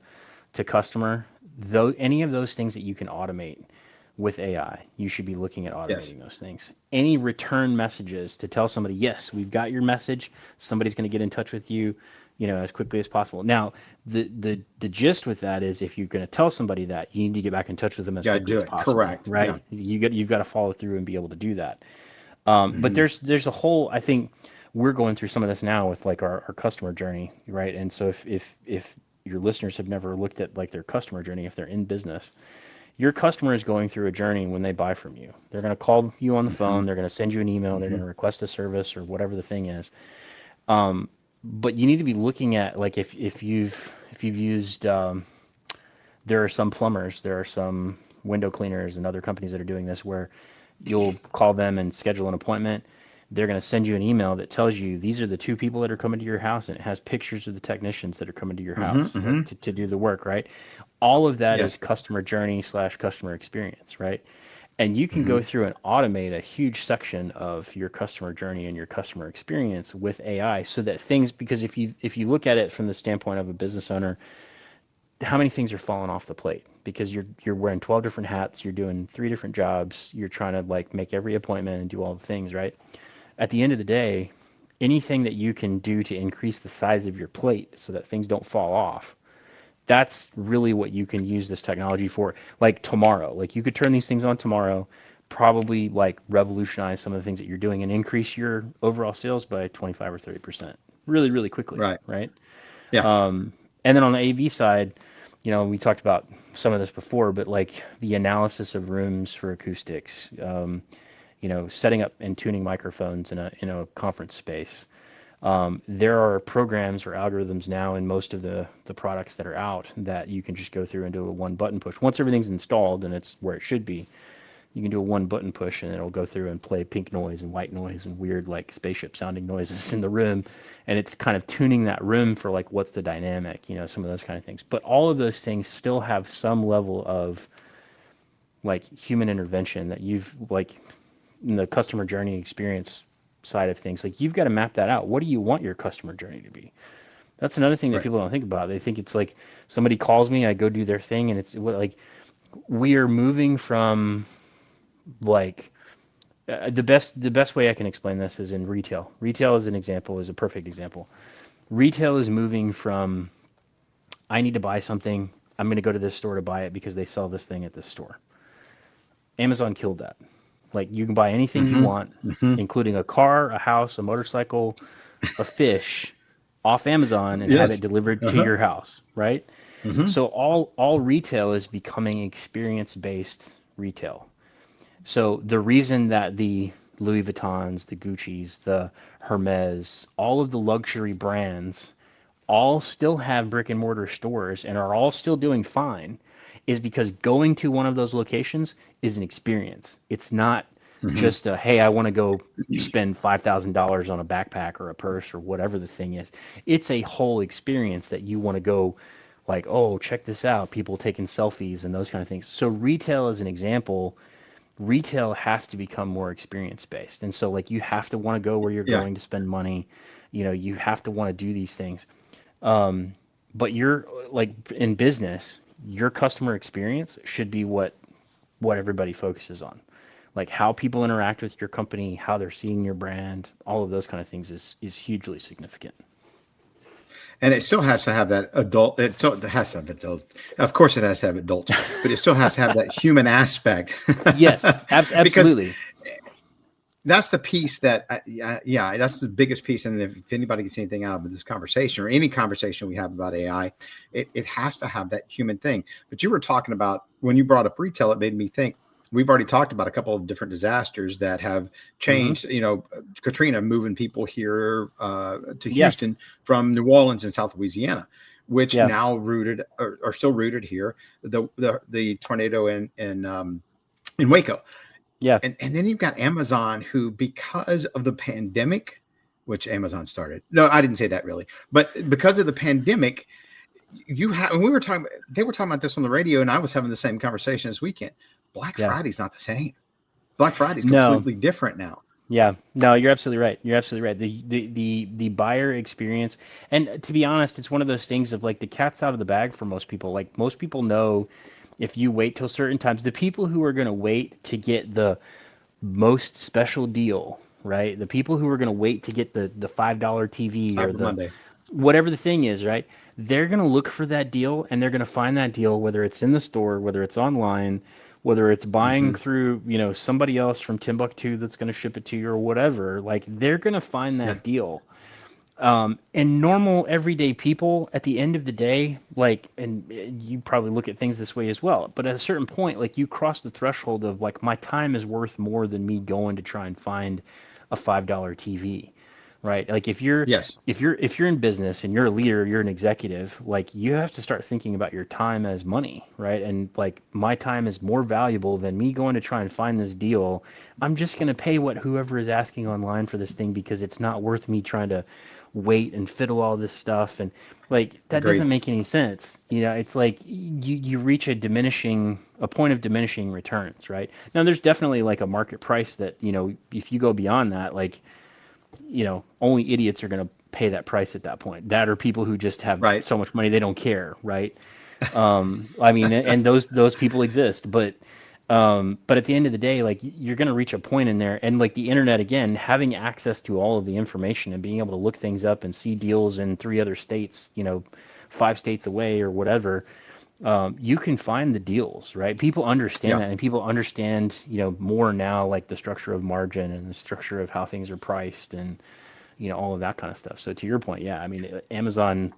customer, though any of those things that you can automate with AI, you should be looking at automating those things. Any return messages to tell somebody, yes, we've got your message, somebody's going to get in touch with you, as quickly as possible. Now, the gist with that is, if you're going to tell somebody that, you need to get back in touch with them as quickly as possible. Correct. Right? Yeah. You've got to follow through and be able to do that. But there's a whole, I think we're going through some of this now with, like, our customer journey, right? And so if your listeners have never looked at, like, their customer journey, if they're in business, your customer is going through a journey when they buy from you. They're going to call you on the phone, they're going to send you an email, they're going to request a service or whatever the thing is. But you need to be looking at, like, if you've used, there are some plumbers, there are some window cleaners and other companies that are doing this, where you'll call them and schedule an appointment. they're going to send you an email that tells you these are the two people that are coming to your house, and it has pictures of the technicians that are coming to your Mm-hmm, house, mm-hmm. like to do the work, right? All of that is Yes. customer journey slash customer experience, right? And you can Mm-hmm. go through and automate a huge section of your customer journey and your customer experience with AI, so that things, because if you look at it from the standpoint of a business owner, how many things are falling off the plate because you're wearing 12 different hats, you're doing three different jobs, you're trying to like make every appointment and do all the things, right? At the end of the day, anything that you can do to increase the size of your plate so that things don't fall off, that's really what you can use this technology for. Like tomorrow, like you could turn these things on tomorrow, probably like revolutionize some of the things that you're doing and increase your overall sales by 25 or 30% really, really quickly, Right. right? Yeah. And then on the AV side, we talked about some of this before, but like the analysis of rooms for acoustics, setting up and tuning microphones in a conference space. There are programs or algorithms now in most of the products that are out that you can just go through and do a one button push. Once everything's installed and it's where it should be, you can do a one button push and it'll go through and play pink noise and white noise and weird like spaceship sounding noises in the room, and it's kind of tuning that room for like what's the dynamic, some of those kind of things. But all of those things still have some level of like human intervention that you've like in the customer journey experience side of things. Like you've got to map that out. What do you want your customer journey to be? That's another thing that Right. people don't think about. They think it's like somebody calls me, I go do their thing, and it's like we are moving from like the best way I can explain this is in retail. Retail as an example is a perfect example. Retail is moving from I need to buy something. I'm going to go to this store to buy it because they sell this thing at this store. Amazon killed that. Like you can buy anything you Mm-hmm. want, Mm-hmm. including a car, a house, a motorcycle, a fish, off Amazon and have it Yes. delivered to Uh-huh. your house, right? Mm-hmm. So all retail is becoming experience based retail. So the reason that the Louis Vuittons, the Gucci's, the Hermes, all of the luxury brands all still have brick and mortar stores and are all still doing fine is because going to one of those locations is an experience. It's not Mm-hmm. just a, hey, I want to go spend $5,000 on a backpack or a purse or whatever the thing is. It's a whole experience that you want to go like, oh, check this out, people taking selfies and those kind of things. So retail as an example, retail has to become more experience based. And so like you have to want to go where you're Yeah. going to spend money. You have to want to do these things. Um, but you're like in business, your customer experience should be what everybody focuses on. Like how people interact with your company, how they're seeing your brand, all of those kind of things is hugely significant. And it still has to have that adult. It has to have adults. Of course, it has to have adults, but it still has to have that human aspect, Yes, because absolutely. that's the piece that, yeah, that's the biggest piece. And if anybody gets anything out of this conversation or any conversation we have about AI, it has to have that human thing. But you were talking about when you brought up retail, it made me think. We've already talked about a couple of different disasters that have Hmm. changed. Katrina moving people here to Yeah, Houston from New Orleans and South Louisiana, which yeah, now rooted are still rooted here. The tornado in Waco, yeah, and then you've got Amazon, who, because of the pandemic, which Amazon started. No, I didn't say that really, but because of the pandemic, you have. And we were talking. They were talking about this on the radio, and I was having the same conversation this weekend. Black yeah. Friday's not the same. Black Friday's No, completely different now. yeah, no, you're absolutely right. You're absolutely right. The buyer experience, and to be honest, it's one of those things of like the cat's out of the bag for most people. Like most people know if you wait till certain times, the people who are going to wait to get the most special deal, right? The people who are going to wait to get the $5 TV or Cyber the Monday. whatever the thing is, right? They're going to look for that deal and they're going to find that deal, whether it's in the store, whether it's online, whether it's buying Mm-hmm. through, somebody else from Timbuktu that's going to ship it to you or whatever. Like they're going to find Yeah. that deal. And normal everyday people at the end of the day, like, and you probably look at things this way as well, but at a certain point, like you cross the threshold of like, my time is worth more than me going to try and find a $5 TV. right? Like if you're Yes. if you're in business and you're a leader, you're an executive, like you have to start thinking about your time as money, right? And like my time is more valuable than me going to try and find this deal. I'm just going to pay what whoever is asking online for this thing because it's not worth me trying to wait and fiddle all this stuff, and like that doesn't Agreed. make any sense. It's like you reach a point of diminishing returns, right? Now there's definitely like a market price that, if you go beyond that, like, only idiots are going to pay that price at that point. That or people who just have Right. so much money they don't care, right? I mean, and those people exist, but at the end of the day, like you're going to reach a point in there, and like the internet again, having access to all of the information and being able to look things up and see deals in 3 other states, 5 states away or whatever, you can find the deals, right? People understand Yeah. that, and people understand, more now, like the structure of margin and the structure of how things are priced, and all of that kind of stuff. So to your point, yeah, I mean, Amazon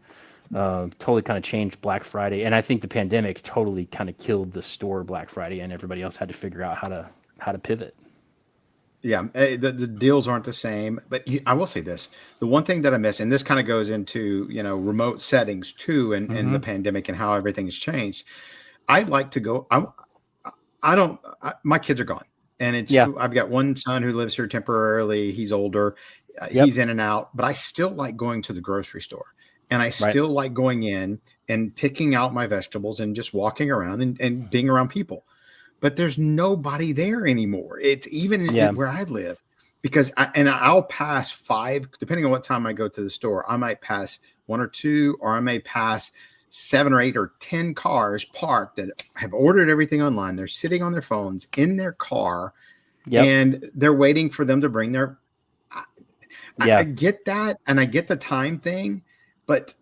totally kind of changed Black Friday, and I think the pandemic totally kind of killed the store Black Friday, and everybody else had to figure out how to pivot. Yeah, the deals aren't the same, but I will say this: the one thing that I miss, and this kind of goes into remote settings too, and the Hmm. pandemic and how everything's changed. I'd like to go. I don't. My kids are gone, and Yeah. I've got one son who lives here temporarily. He's older. Yep. He's in and out, but I still like going to the grocery store, and I Right. still like going in and picking out my vegetables and just walking around and being around people, but there's nobody there anymore. It's even Yeah. where I live, because I'll pass five, depending on what time I go to the store. I might pass one or two, or I may pass 7 or 8 or 10 cars parked that have ordered everything online. They're sitting on their phones in their car, Yep. and they're waiting for them to bring their. I, I Yeah. get that, and I get the time thing, but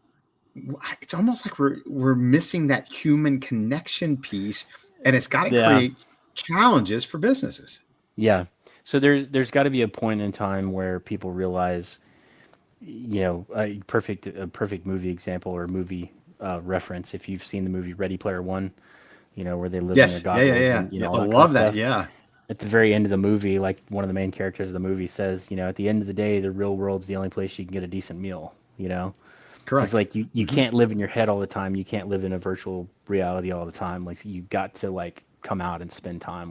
it's almost like we're missing that human connection piece, and it's got to Yeah. create challenges for businesses. Yeah. So there's got to be a point in time where people realize, a perfect movie example or movie reference. If you've seen the movie Ready Player One, where they live in their Yes, yeah, yeah, goggles yeah, and yeah. I all that kind of love that. stuff. Yeah, At the very end of the movie, like one of the main characters of the movie says, at the end of the day, the real world's the only place you can get a decent meal. It's correct. like you Hmm. can't live in your head all the time. You can't live in a virtual reality all the time. Like you got to like come out and spend time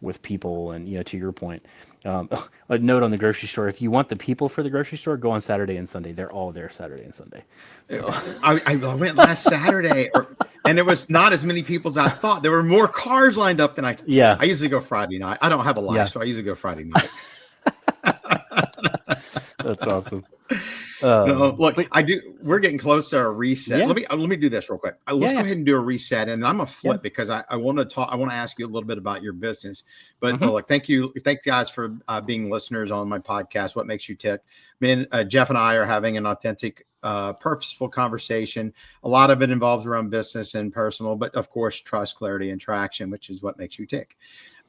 with people. And to your point, a note on the grocery store: if you want the people for the grocery store, go on Saturday and Sunday. They're all there Saturday and Sunday. So I went last Saturday, and there was not as many people as I thought. There were more cars lined up than yeah, I usually go Friday night. I don't have a life, yeah, so I usually go Friday night. that's awesome. No, look, But I do. We're getting close to a reset. yeah, Let me do this real quick. yeah, Let's go yeah, ahead and do a reset, and I'm gonna yep. flip because I want to talk. I want to ask you a little bit about your business. But Hmm. look, thank you guys for being listeners on my podcast. What makes you tick? Man, Jeff and I are having an authentic, purposeful conversation. A lot of it involves around business and personal, but of course, trust, clarity, and traction, which is what makes you tick.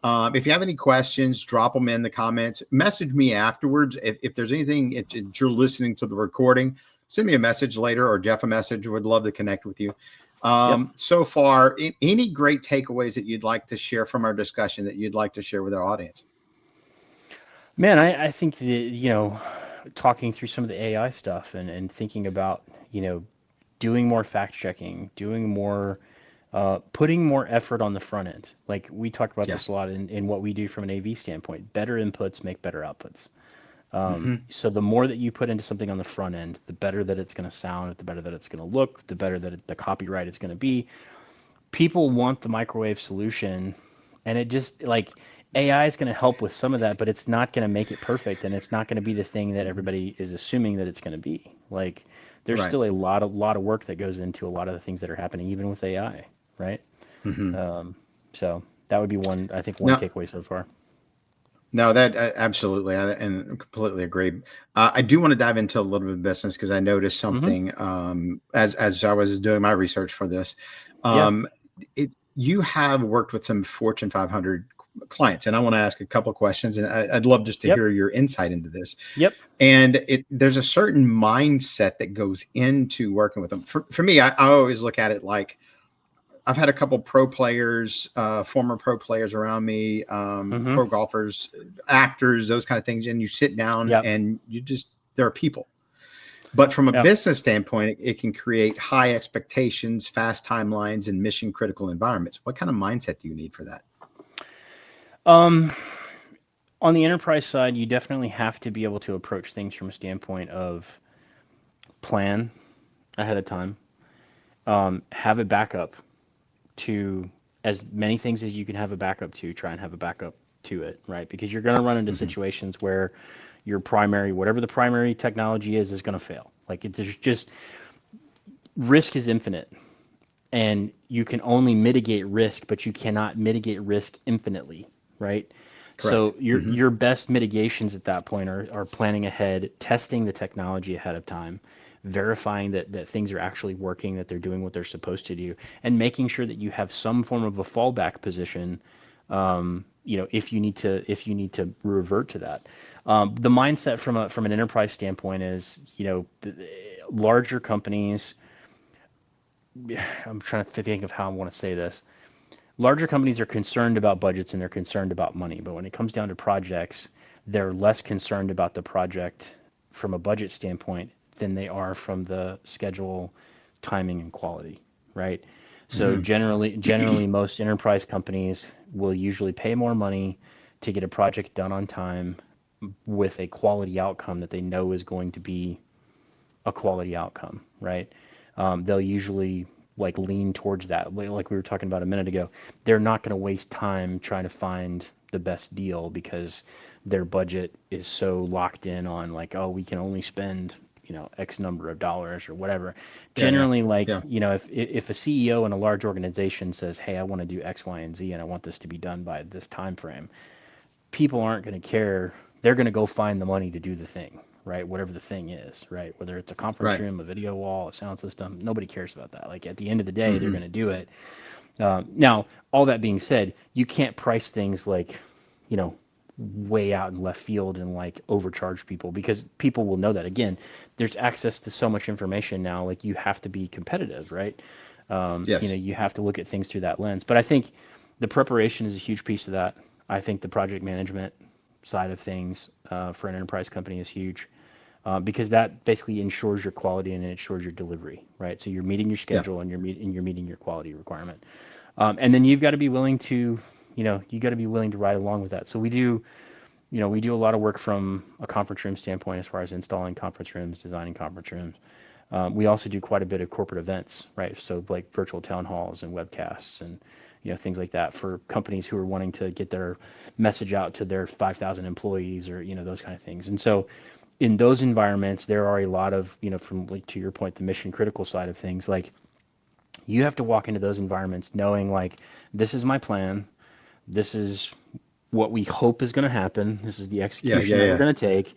If you have any questions, drop them in the comments. Message me afterwards. If there's anything, if you're listening to the recording, send me a message later, or Jeff a message. Would love to connect with you. Yep. So far, any great takeaways that you'd like to share from our discussion that you'd like to share with our audience? Man, I think that, talking through some of the AI stuff and thinking about, doing more fact checking, doing more, putting more effort on the front end. Like we talk about Yeah. this a lot in what we do from an AV standpoint. Better inputs make better outputs. Hmm. So the more that you put into something on the front end, the better that it's going to sound, the better that it's going to look, the better that the copyright is going to be. People want the microwave solution, and it just like AI is going to help with some of that, but it's not going to make it perfect, and it's not going to be the thing that Hmm. everybody is assuming that it's going to be. Like there's Right. still a lot of work that goes into a lot of the things that are happening, even with AI, right? Hmm. Um, so that would be one Now, takeaway so far. no, that absolutely, and completely agree. I do want to dive into a little bit of business because I noticed Hmm. something as I was doing my research for this. Yeah. Um, you have worked with some Fortune 500 clients, and I want to ask a couple of questions, and I'd love just to Yep. hear your insight into this. Yep. And there's a certain mindset that goes into working with them. For me, I always look at it like I've had a couple pro players, former pro players around me, Hmm. pro golfers, actors, those kind of things. And you sit down Yep. and you just, there are people. But from a Yeah. business standpoint, it can create high expectations, fast timelines, and mission critical environments. What kind of mindset do you need for that? Um, on the enterprise side, you definitely have to be able to approach things from a standpoint of plan ahead of time, have a backup to as many things as you can have a backup to, try and have a backup to it, right? Because you're going to run into Mm-hmm. situations where your primary, whatever the primary technology is going to fail. Like there's just risk is infinite, and you can only mitigate risk, but you cannot mitigate risk infinitely, right? Correct. So your best mitigations at that point are planning ahead, testing the technology ahead of time, verifying that things are actually working, that they're doing what they're supposed to do, and making sure that you have some form of a fallback position. If you need to revert to that. The mindset from an enterprise standpoint is, larger companies. I'm trying to think of how I want to say this. Larger companies are concerned about budgets and they're concerned about money, but when it comes down to projects, they're less concerned about the project from a budget standpoint than they are from the schedule, timing, and quality, right? So Mm-hmm. generally, most enterprise companies will usually pay more money to get a project done on time with a quality outcome that they know is going to be a quality outcome, right? They'll usually like lean towards that. Like we were talking about a minute ago, they're not going to waste time trying to find the best deal because their budget is so locked in on like, oh, we can only spend, X number of dollars or whatever. Yeah, yeah, Generally, like, yeah. if a CEO in a large organization says, hey, I want to do X, Y, and Z, and I want this to be done by this time frame, people aren't going to care. They're going to go find the money to do the thing, right? Whatever the thing is, right? Whether it's a conference Right. room, a video wall, a sound system, nobody cares about that. Like at the end of the day, they're Mm-hmm. going to do it. Now, all that being said, you can't price things like, you know, way out in left field and like overcharge people because people will know that. Again, there's access to so much information now. Like you have to be competitive, right? Yes. You have to look at things through that lens. But I think the preparation is a huge piece of that. I think the project management side of things for an enterprise company is huge because that basically ensures your quality and it ensures your delivery, right? So you're meeting your Yeah. schedule and you're meeting your quality requirement, and then you've got to be willing to, you got to be willing to ride along with that. So we do a lot of work from a conference room standpoint as far as installing conference rooms, designing conference rooms. We also do quite a bit of corporate events, right? So like virtual town halls and webcasts and things like that for companies who are wanting to get their message out to their 5,000 employees or those kind of things. And so in those environments, there are a lot of from like to your point, the mission critical side of things. Like you have to walk into those environments knowing like this is my plan, this is what we hope is going to happen. This is the Yeah. execution Yeah. that we're Yeah. going to take.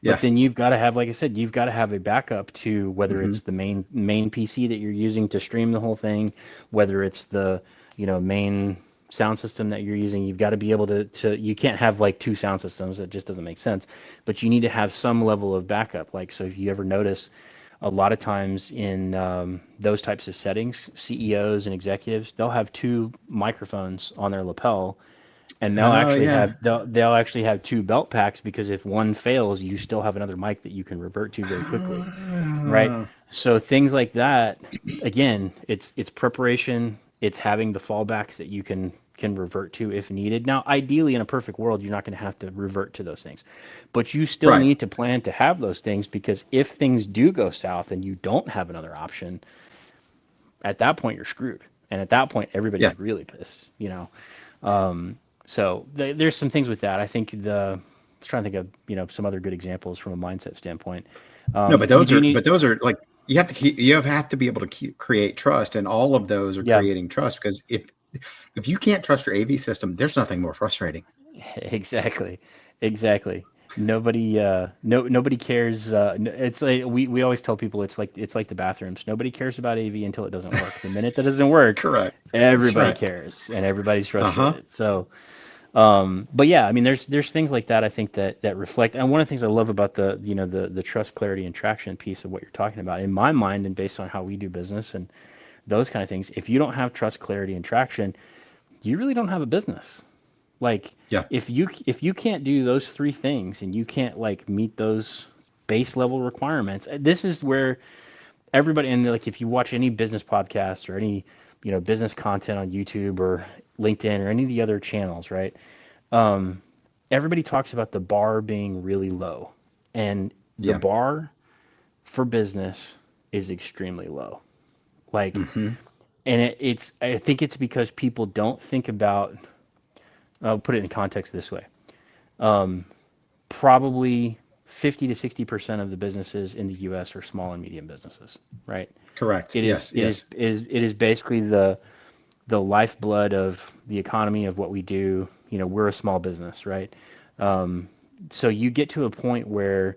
But Yeah. then you've got to have, like I said, you've got to have a backup to whether Mm-hmm. it's the main PC that you're using to stream the whole thing, whether it's the main sound system that you're using. You've got to be able to you can't have like two sound systems. That just doesn't make sense. But you need to have some level of backup. Like so, if you ever notice, a lot of times in those types of settings, CEOs and executives they'll have two microphones on their lapel and they'll Oh actually yeah. have they'll actually have two belt packs because if one fails, you still have another mic that you can revert to very quickly, right? Uh, So things like that, again, it's preparation, it's having the fallbacks that you can revert to if needed. Now, ideally, in a perfect world, you're not going to have to revert to those things, but you still right. need to plan to have those things because if things do go south and you don't have another option, at that point you're screwed, and at that point Yeah. everybody's really pissed. So there's some things with that. I think I was trying to think of some other good examples from a mindset standpoint. No, but You those do are need, like you have to be able to create trust, and all of those are yeah, creating trust because if you can't trust your AV system, there's nothing more frustrating. exactly, exactly. Nobody cares. It's like we always tell people it's like the bathrooms. Nobody cares about AV until it doesn't work. The minute that doesn't work, Correct. That's everybody right. cares and everybody's Uh-huh. frustrated. So but yeah, I mean, there's things like that I think that reflect. And one of the things I love about the trust, clarity, and traction piece of what you're talking about, in my mind, and based on how we do business and those kind of things, if you don't have trust, clarity, and traction, you really don't have a business. Like Yeah. if you can't do those three things and you can't like meet those base level requirements. This is where everybody, and like if you watch any business podcast or any, business content on YouTube or LinkedIn or any of the other channels, right? Everybody talks about the bar being really low, and the Yeah. bar for business is extremely low. Like, Mm-hmm. and I think it's because people don't think about, I'll put it in context this way. Probably 50 to 60% of the businesses in the US are small and medium businesses, right? Correct. It is Yes. it is Yes. is it is basically the lifeblood of the economy of what we do. We're a small business, right? So you get to a point where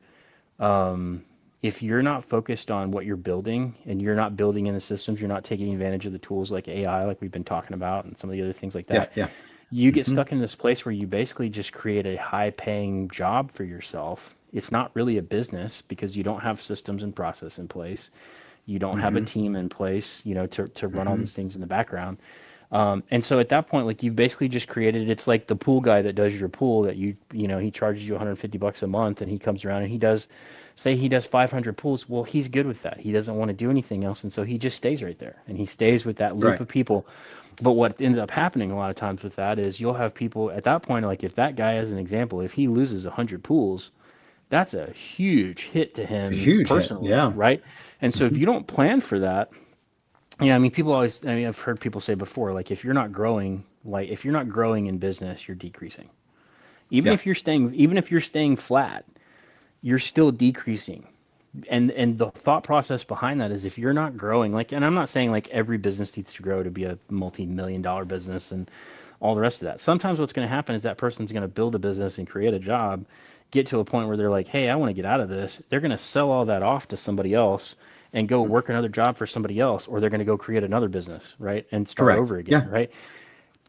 if you're not focused on what you're building and you're not building in the systems, you're not taking advantage of the tools like AI, like we've been talking about, and some of the other things like Yeah. that, Yeah. you get Mm-hmm. stuck in this place where you basically just create a high paying job for yourself. It's not really a business because you don't have systems and process in place. You don't have a Mm-hmm. team in place, to run all Mm-hmm. these things in the background. And so at that point, like you've basically just created, it's like the pool guy that does your pool that he charges you $150 a month and he comes around and say he does 500 pools. Well, he's good with that. He doesn't want to do anything else. And so he just stays right there and he stays with that loop Right. of people. But what ends up happening a lot of times with that is you'll have people at that point, like if that guy, as an example, if he loses 100 pools, that's a huge hit to A him huge hit. personally, Yeah. right? And so if Mm-hmm. you don't plan for that, yeah, I mean, I've heard people say before, like if you're not growing in business, you're decreasing. Yeah. Even if you're staying flat, you're still decreasing. And the thought process behind that is if you're not growing, like, and I'm not saying like every business needs to grow to be a multi-million dollar business and all the rest of that. Sometimes what's going to happen is that person's going to build a business and create a job, get to a point where they're like, hey, I want to get out of this. They're going to sell all that off to somebody else and go work another job for somebody else, or they're going to go create another business, right? And start Correct. over again, Yeah. right?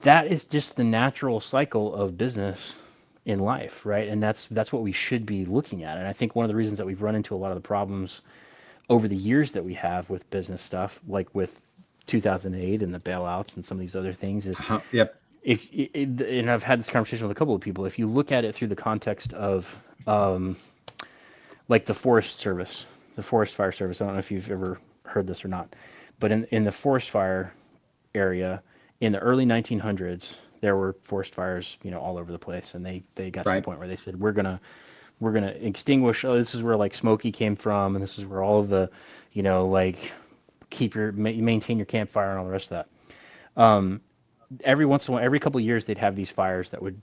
That is just the natural cycle of business in life, right? And that's what we should be looking at. And I think one of the reasons that we've run into a lot of the problems over the years that we have with business stuff, like with 2008 and the bailouts and some of these other things, is Uh-huh. Yep. and I've had this conversation with a couple of people. If you look at it through the context of like the Forest Service, the Forest Fire Service, I don't know if you've ever heard this or not, but in the forest fire area in the early 1900s, there were forest fires, all over the place, and they got to the Right. point where they said we're gonna extinguish. Oh, this is where like Smokey came from, and this is where all of the, like maintain your campfire and all the rest of that. Every once in a while, every couple of years, they'd have these fires that would,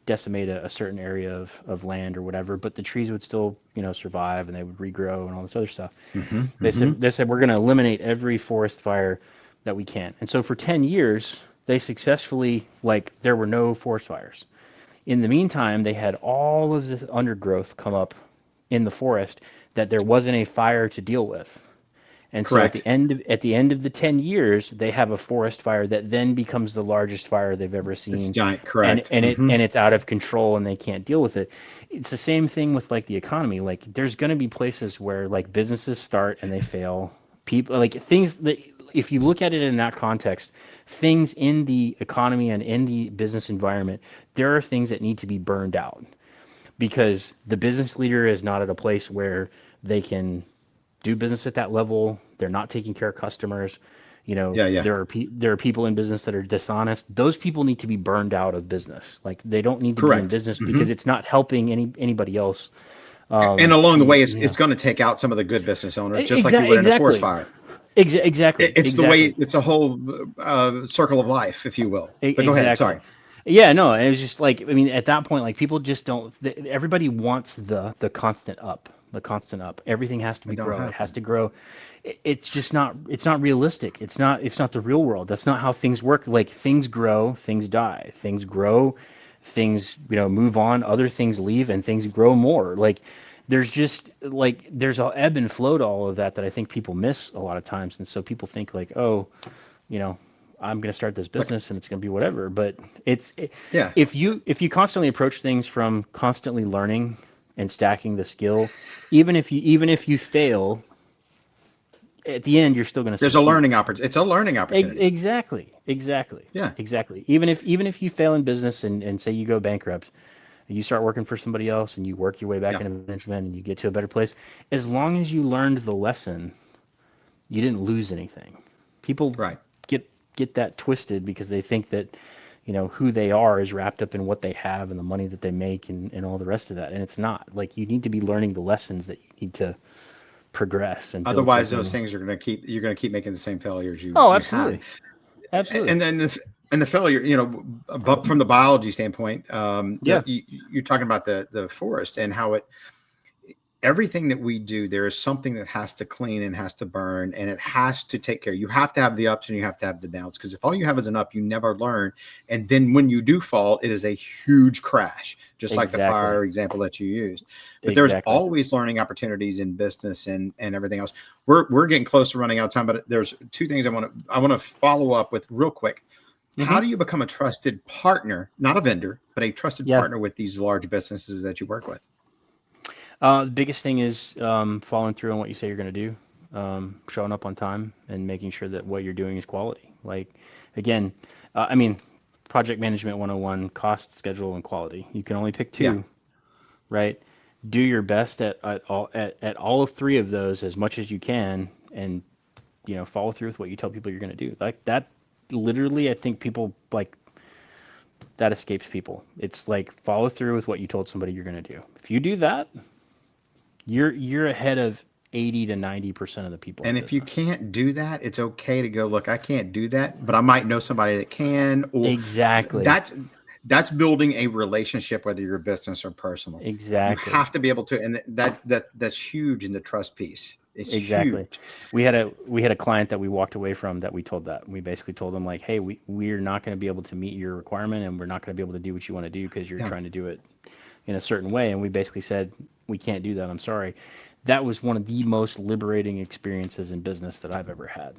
decimate a certain area of land or whatever, but the trees would still, survive and they would regrow and all this other stuff. Mm-hmm. They Mm-hmm. said they said we're going to eliminate every forest fire that we can. And so for 10 years, they successfully, like, there were no forest fires. In the meantime, they had all of this undergrowth come up in the forest that there wasn't a fire to deal with. And so Correct. at the end of the 10 years, they have a forest fire that then becomes the largest fire they've ever It's seen. giant. And Correct. and it Mm-hmm. and it's out of control and they can't deal with it. It's the same thing with like the economy. Like there's going to be places where like businesses start and they fail. People like things that if you look at it in that context, things in the economy and in the business environment, there are things that need to be burned out because the business leader is not at a place where they can do business at that level. They're not taking care of customers. Yeah. Yeah. There are people in business that are dishonest. Those people need to be burned out of business. Like they don't need to be in Correct. business Mm-hmm. because it's not helping anybody else. And along the way, it's Yeah. going to take out some of the good business owners, just like you would in a forest Exactly. fire. It's the way. Exactly. It's a whole circle of life, if you will. But go ahead. Exactly. Sorry. Yeah, no, it was just like I mean, at that point, like people just don't. Everybody wants the constant up, the constant up. Everything has to It be don't grow. It has happen. to grow. It's just not. It's not realistic. It's not the real world. That's not how things work. Like things grow, things die. Things grow, things move on. Other things leave, and things grow more. Like there's a ebb and flow to all of that I think people miss a lot of times, and so people think like, oh, you know, I'm going to start this Like, business and it's going to be whatever. But yeah. if you constantly approach things from constantly learning and stacking the skill, even if you fail, at the end you're still going to There's a succeed. learning opportunity. It's a learning opportunity. Exactly. Yeah. Exactly. Even if you fail in business and say you go bankrupt, You start working for somebody else and you work your way back Yeah. into management and you get to a better place. As long as you learned the lesson, you didn't lose anything. People Right. get get that twisted because they think that, who they are is wrapped up in what they have and the money that they make and all the rest of that. And it's not. Like, you need to be learning the lessons that you need to progress and build Otherwise, those something. things are going to keep you're going to keep making the same failures Oh, you had. absolutely. Absolutely. And then and the failure, but from the biology standpoint, Yeah. you're talking about the forest and how everything that we do, there is something that has to clean and has to burn and it has to take care. You have to have the ups and you have to have the downs, because if all you have is an up, you never learn. And then when you do fall, it is a huge crash, just like the Exactly. fire example that you used. But there's Exactly. always learning opportunities in business and everything else. We're getting close to running out of time, but there's two things I want to follow up with real quick. Hmm. How do you become a trusted partner, not a vendor, but a trusted Yeah. partner with these large businesses that you work with? The biggest thing is following through on what you say you're going to do, showing up on time, and making sure that what you're doing is quality. Like, again, I mean, project management 101, cost, schedule, and quality. You can only pick Yeah. two, right? Do your best at all of three of those as much as you can, and follow through with what you tell people you're going to do. Like that, literally, I think people like that escapes people. It's like, follow through with what you told somebody you're going to do. If you do that, you're ahead of 80 to 90% of the people in And if you business. can't do that, it's okay to go, look, I can't do that, but I might know somebody that can. Or Exactly. that's building a relationship, whether you're business or personal. You Exactly. have to be able to, and that's huge in the trust piece. It's Exactly. huge. We had a client that we walked away from that we told that. We basically told them, like, hey, we're not going to be able to meet your requirement, and we're not going to be able to do what you want to do because you're Yeah. trying to do it in a certain way. And we basically said, we can't do that. I'm sorry. That was one of the most liberating experiences in business that I've ever had.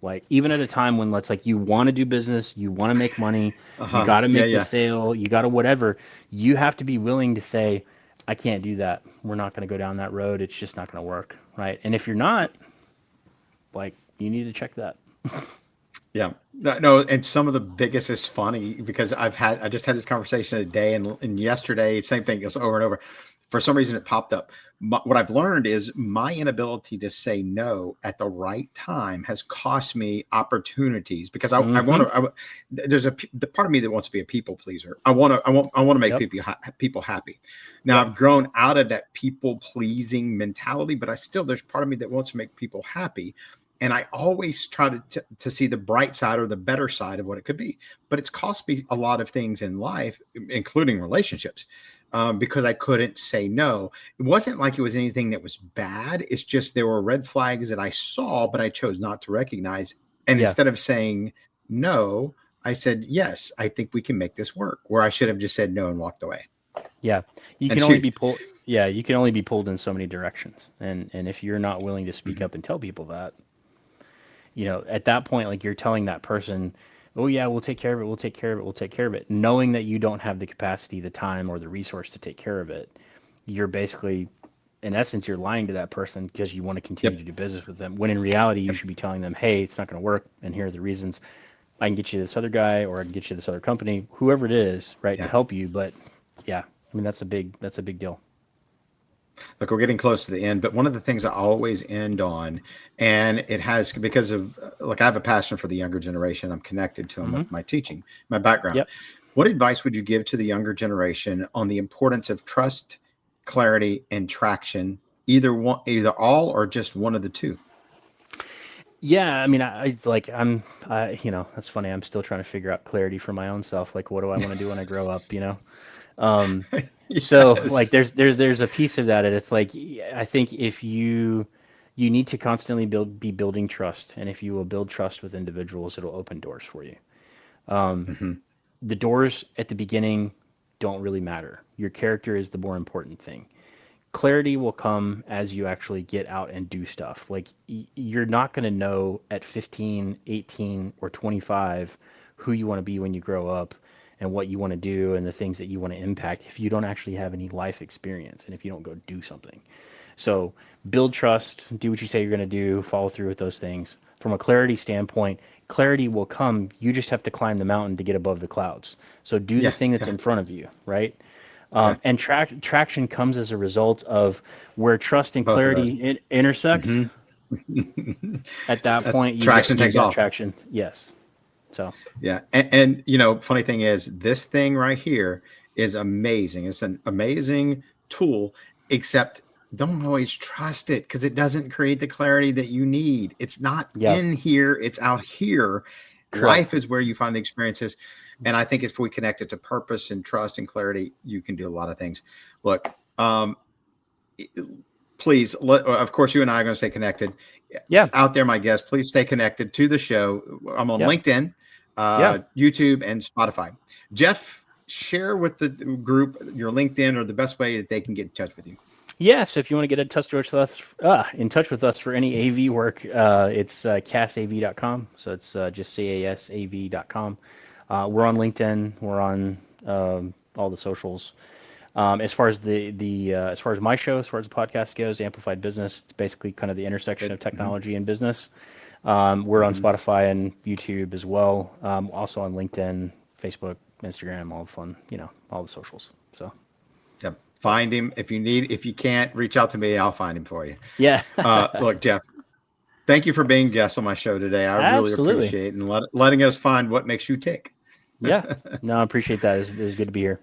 Like, even at a time when, let's, like, you want to do business, you want to make money, you Uh-huh. got to Yeah, make the yeah. sale, you got to whatever, you have to be willing to say, I can't do that. We're not going to go down that road. It's just not going to work, right? And if you're not, like, you need to check that. Yeah. No, and some of the biggest is funny because I just had this conversation today and yesterday, same thing goes over and over. For some reason, it popped up. What I've learned is my inability to say no at the right time has cost me opportunities, because I Mm-hmm. want to. There's the part of me that wants to be a people pleaser. I want to make Yep. people happy. Now Yep. I've grown out of that people pleasing mentality, but there's part of me that wants to make people happy. And I always try to see the bright side or the better side of what it could be. But it's cost me a lot of things in life, including relationships, because I couldn't say no. It wasn't like it was anything that was bad. It's just there were red flags that I saw, but I chose not to recognize. And Yeah. instead of saying no, I said, yes, I think we can make this work, where I should have just said no and walked away. Yeah. You And can it's only be huge. pulled. Yeah, you can only be pulled in so many directions. And if you're not willing to speak Mhm. up and tell people that, at that point, like, you're telling that person, oh yeah, we'll take care of it, we'll take care of it, we'll take care of it, knowing that you don't have the capacity, the time, or the resource to take care of it. You're basically, in essence, you're lying to that person because you want to continue to Yep. do business with them. When in reality, you Yep. should be telling them, hey, it's not going to work, and here are the reasons. I can get you this other guy, or I can get you this other company, whoever it is, right, to Yeah. help you. But yeah, I mean, that's a big deal. Look, we're getting close to the end, but one of the things I always end on, and it has because of like I have a passion for the younger generation. I'm connected to them Hmm. with my teaching, my background. Yep. What advice would you give to the younger generation on the importance of trust, clarity, and traction? Either all, or just one of the two. Yeah, I mean, that's funny. I'm still trying to figure out clarity for my own self. Like, what do I want to do when I grow up? Um, so like, Yes. there's a piece of that, and it's like, I think if you need to constantly be building trust, and if you will build trust with individuals, it'll open doors for you. Um, Hmm. the doors at the beginning don't really matter. Your character is the more important thing. Clarity will come as you actually get out and do stuff. Like, you're not going to know at 15, 18, or 25 who you want to be when you grow up and what you want to do and the things that you want to impact if you don't actually have any life experience and if you don't go do something. So build trust, do what you say you're going to do, follow through with those things. From a clarity standpoint, clarity will come. You just have to climb the mountain to get above the clouds. So do the Yeah. thing that's Yeah. in front of you, right? Okay. And traction comes as a result of where trust and Both of those. clarity intersect. At that That's point, traction you've takes got off. traction. Yes. So Yeah. And you know, funny thing is this thing right here is amazing. It's an amazing tool, except don't always trust it because it doesn't create the clarity that you need. It's not yeah, in here, it's out here. correct. Life is where you find the experiences. And I think if we connect it to purpose and trust and clarity, you can do a lot of things. Look, please, of course, you and I are going to stay connected. Yeah. Out there, my guests, please stay connected to the show. I'm on Yeah. LinkedIn, Yeah. YouTube, and Spotify. Jeff, share with the group your LinkedIn or the best way that they can get in touch with you. Yeah, so if you want to get in touch with us, for any AV work, it's casav.com. So it's just casav.com. We're on LinkedIn. We're on all the socials. As far as as far as my show, as far as the podcast goes, Amplified Business, it's basically kind of the intersection of technology and business. We're on Spotify and YouTube as well. Also on LinkedIn, Facebook, Instagram, all the fun, all the socials. So. Yep. Find him if you can't reach out to me, I'll find him for you. Yeah. Look, Jeff, thank you for being guest on my show today. I really Absolutely. appreciate it and letting us find what makes you tick. Yeah. No, I appreciate that. It's good to be here.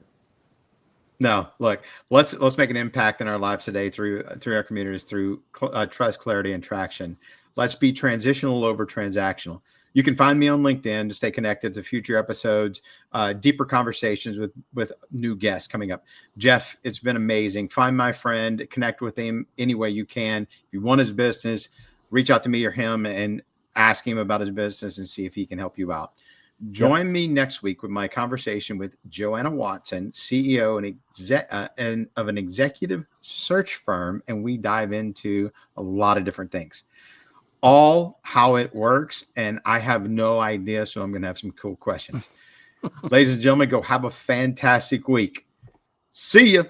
No, look, let's make an impact in our lives today through our communities, through trust, clarity, and traction. Let's be transitional over transactional. You can find me on LinkedIn to stay connected to future episodes, deeper conversations with new guests coming up. Jeff, it's been amazing. Find my friend, connect with him any way you can. If you want his business, reach out to me or him and ask him about his business and see if he can help you out. Join me next week with my conversation with Joanna Watson, CEO and of an executive search firm, and we dive into a lot of different things, all how it works, and I have no idea, so I'm going to have some cool questions. Ladies and gentlemen, go have a fantastic week. See ya.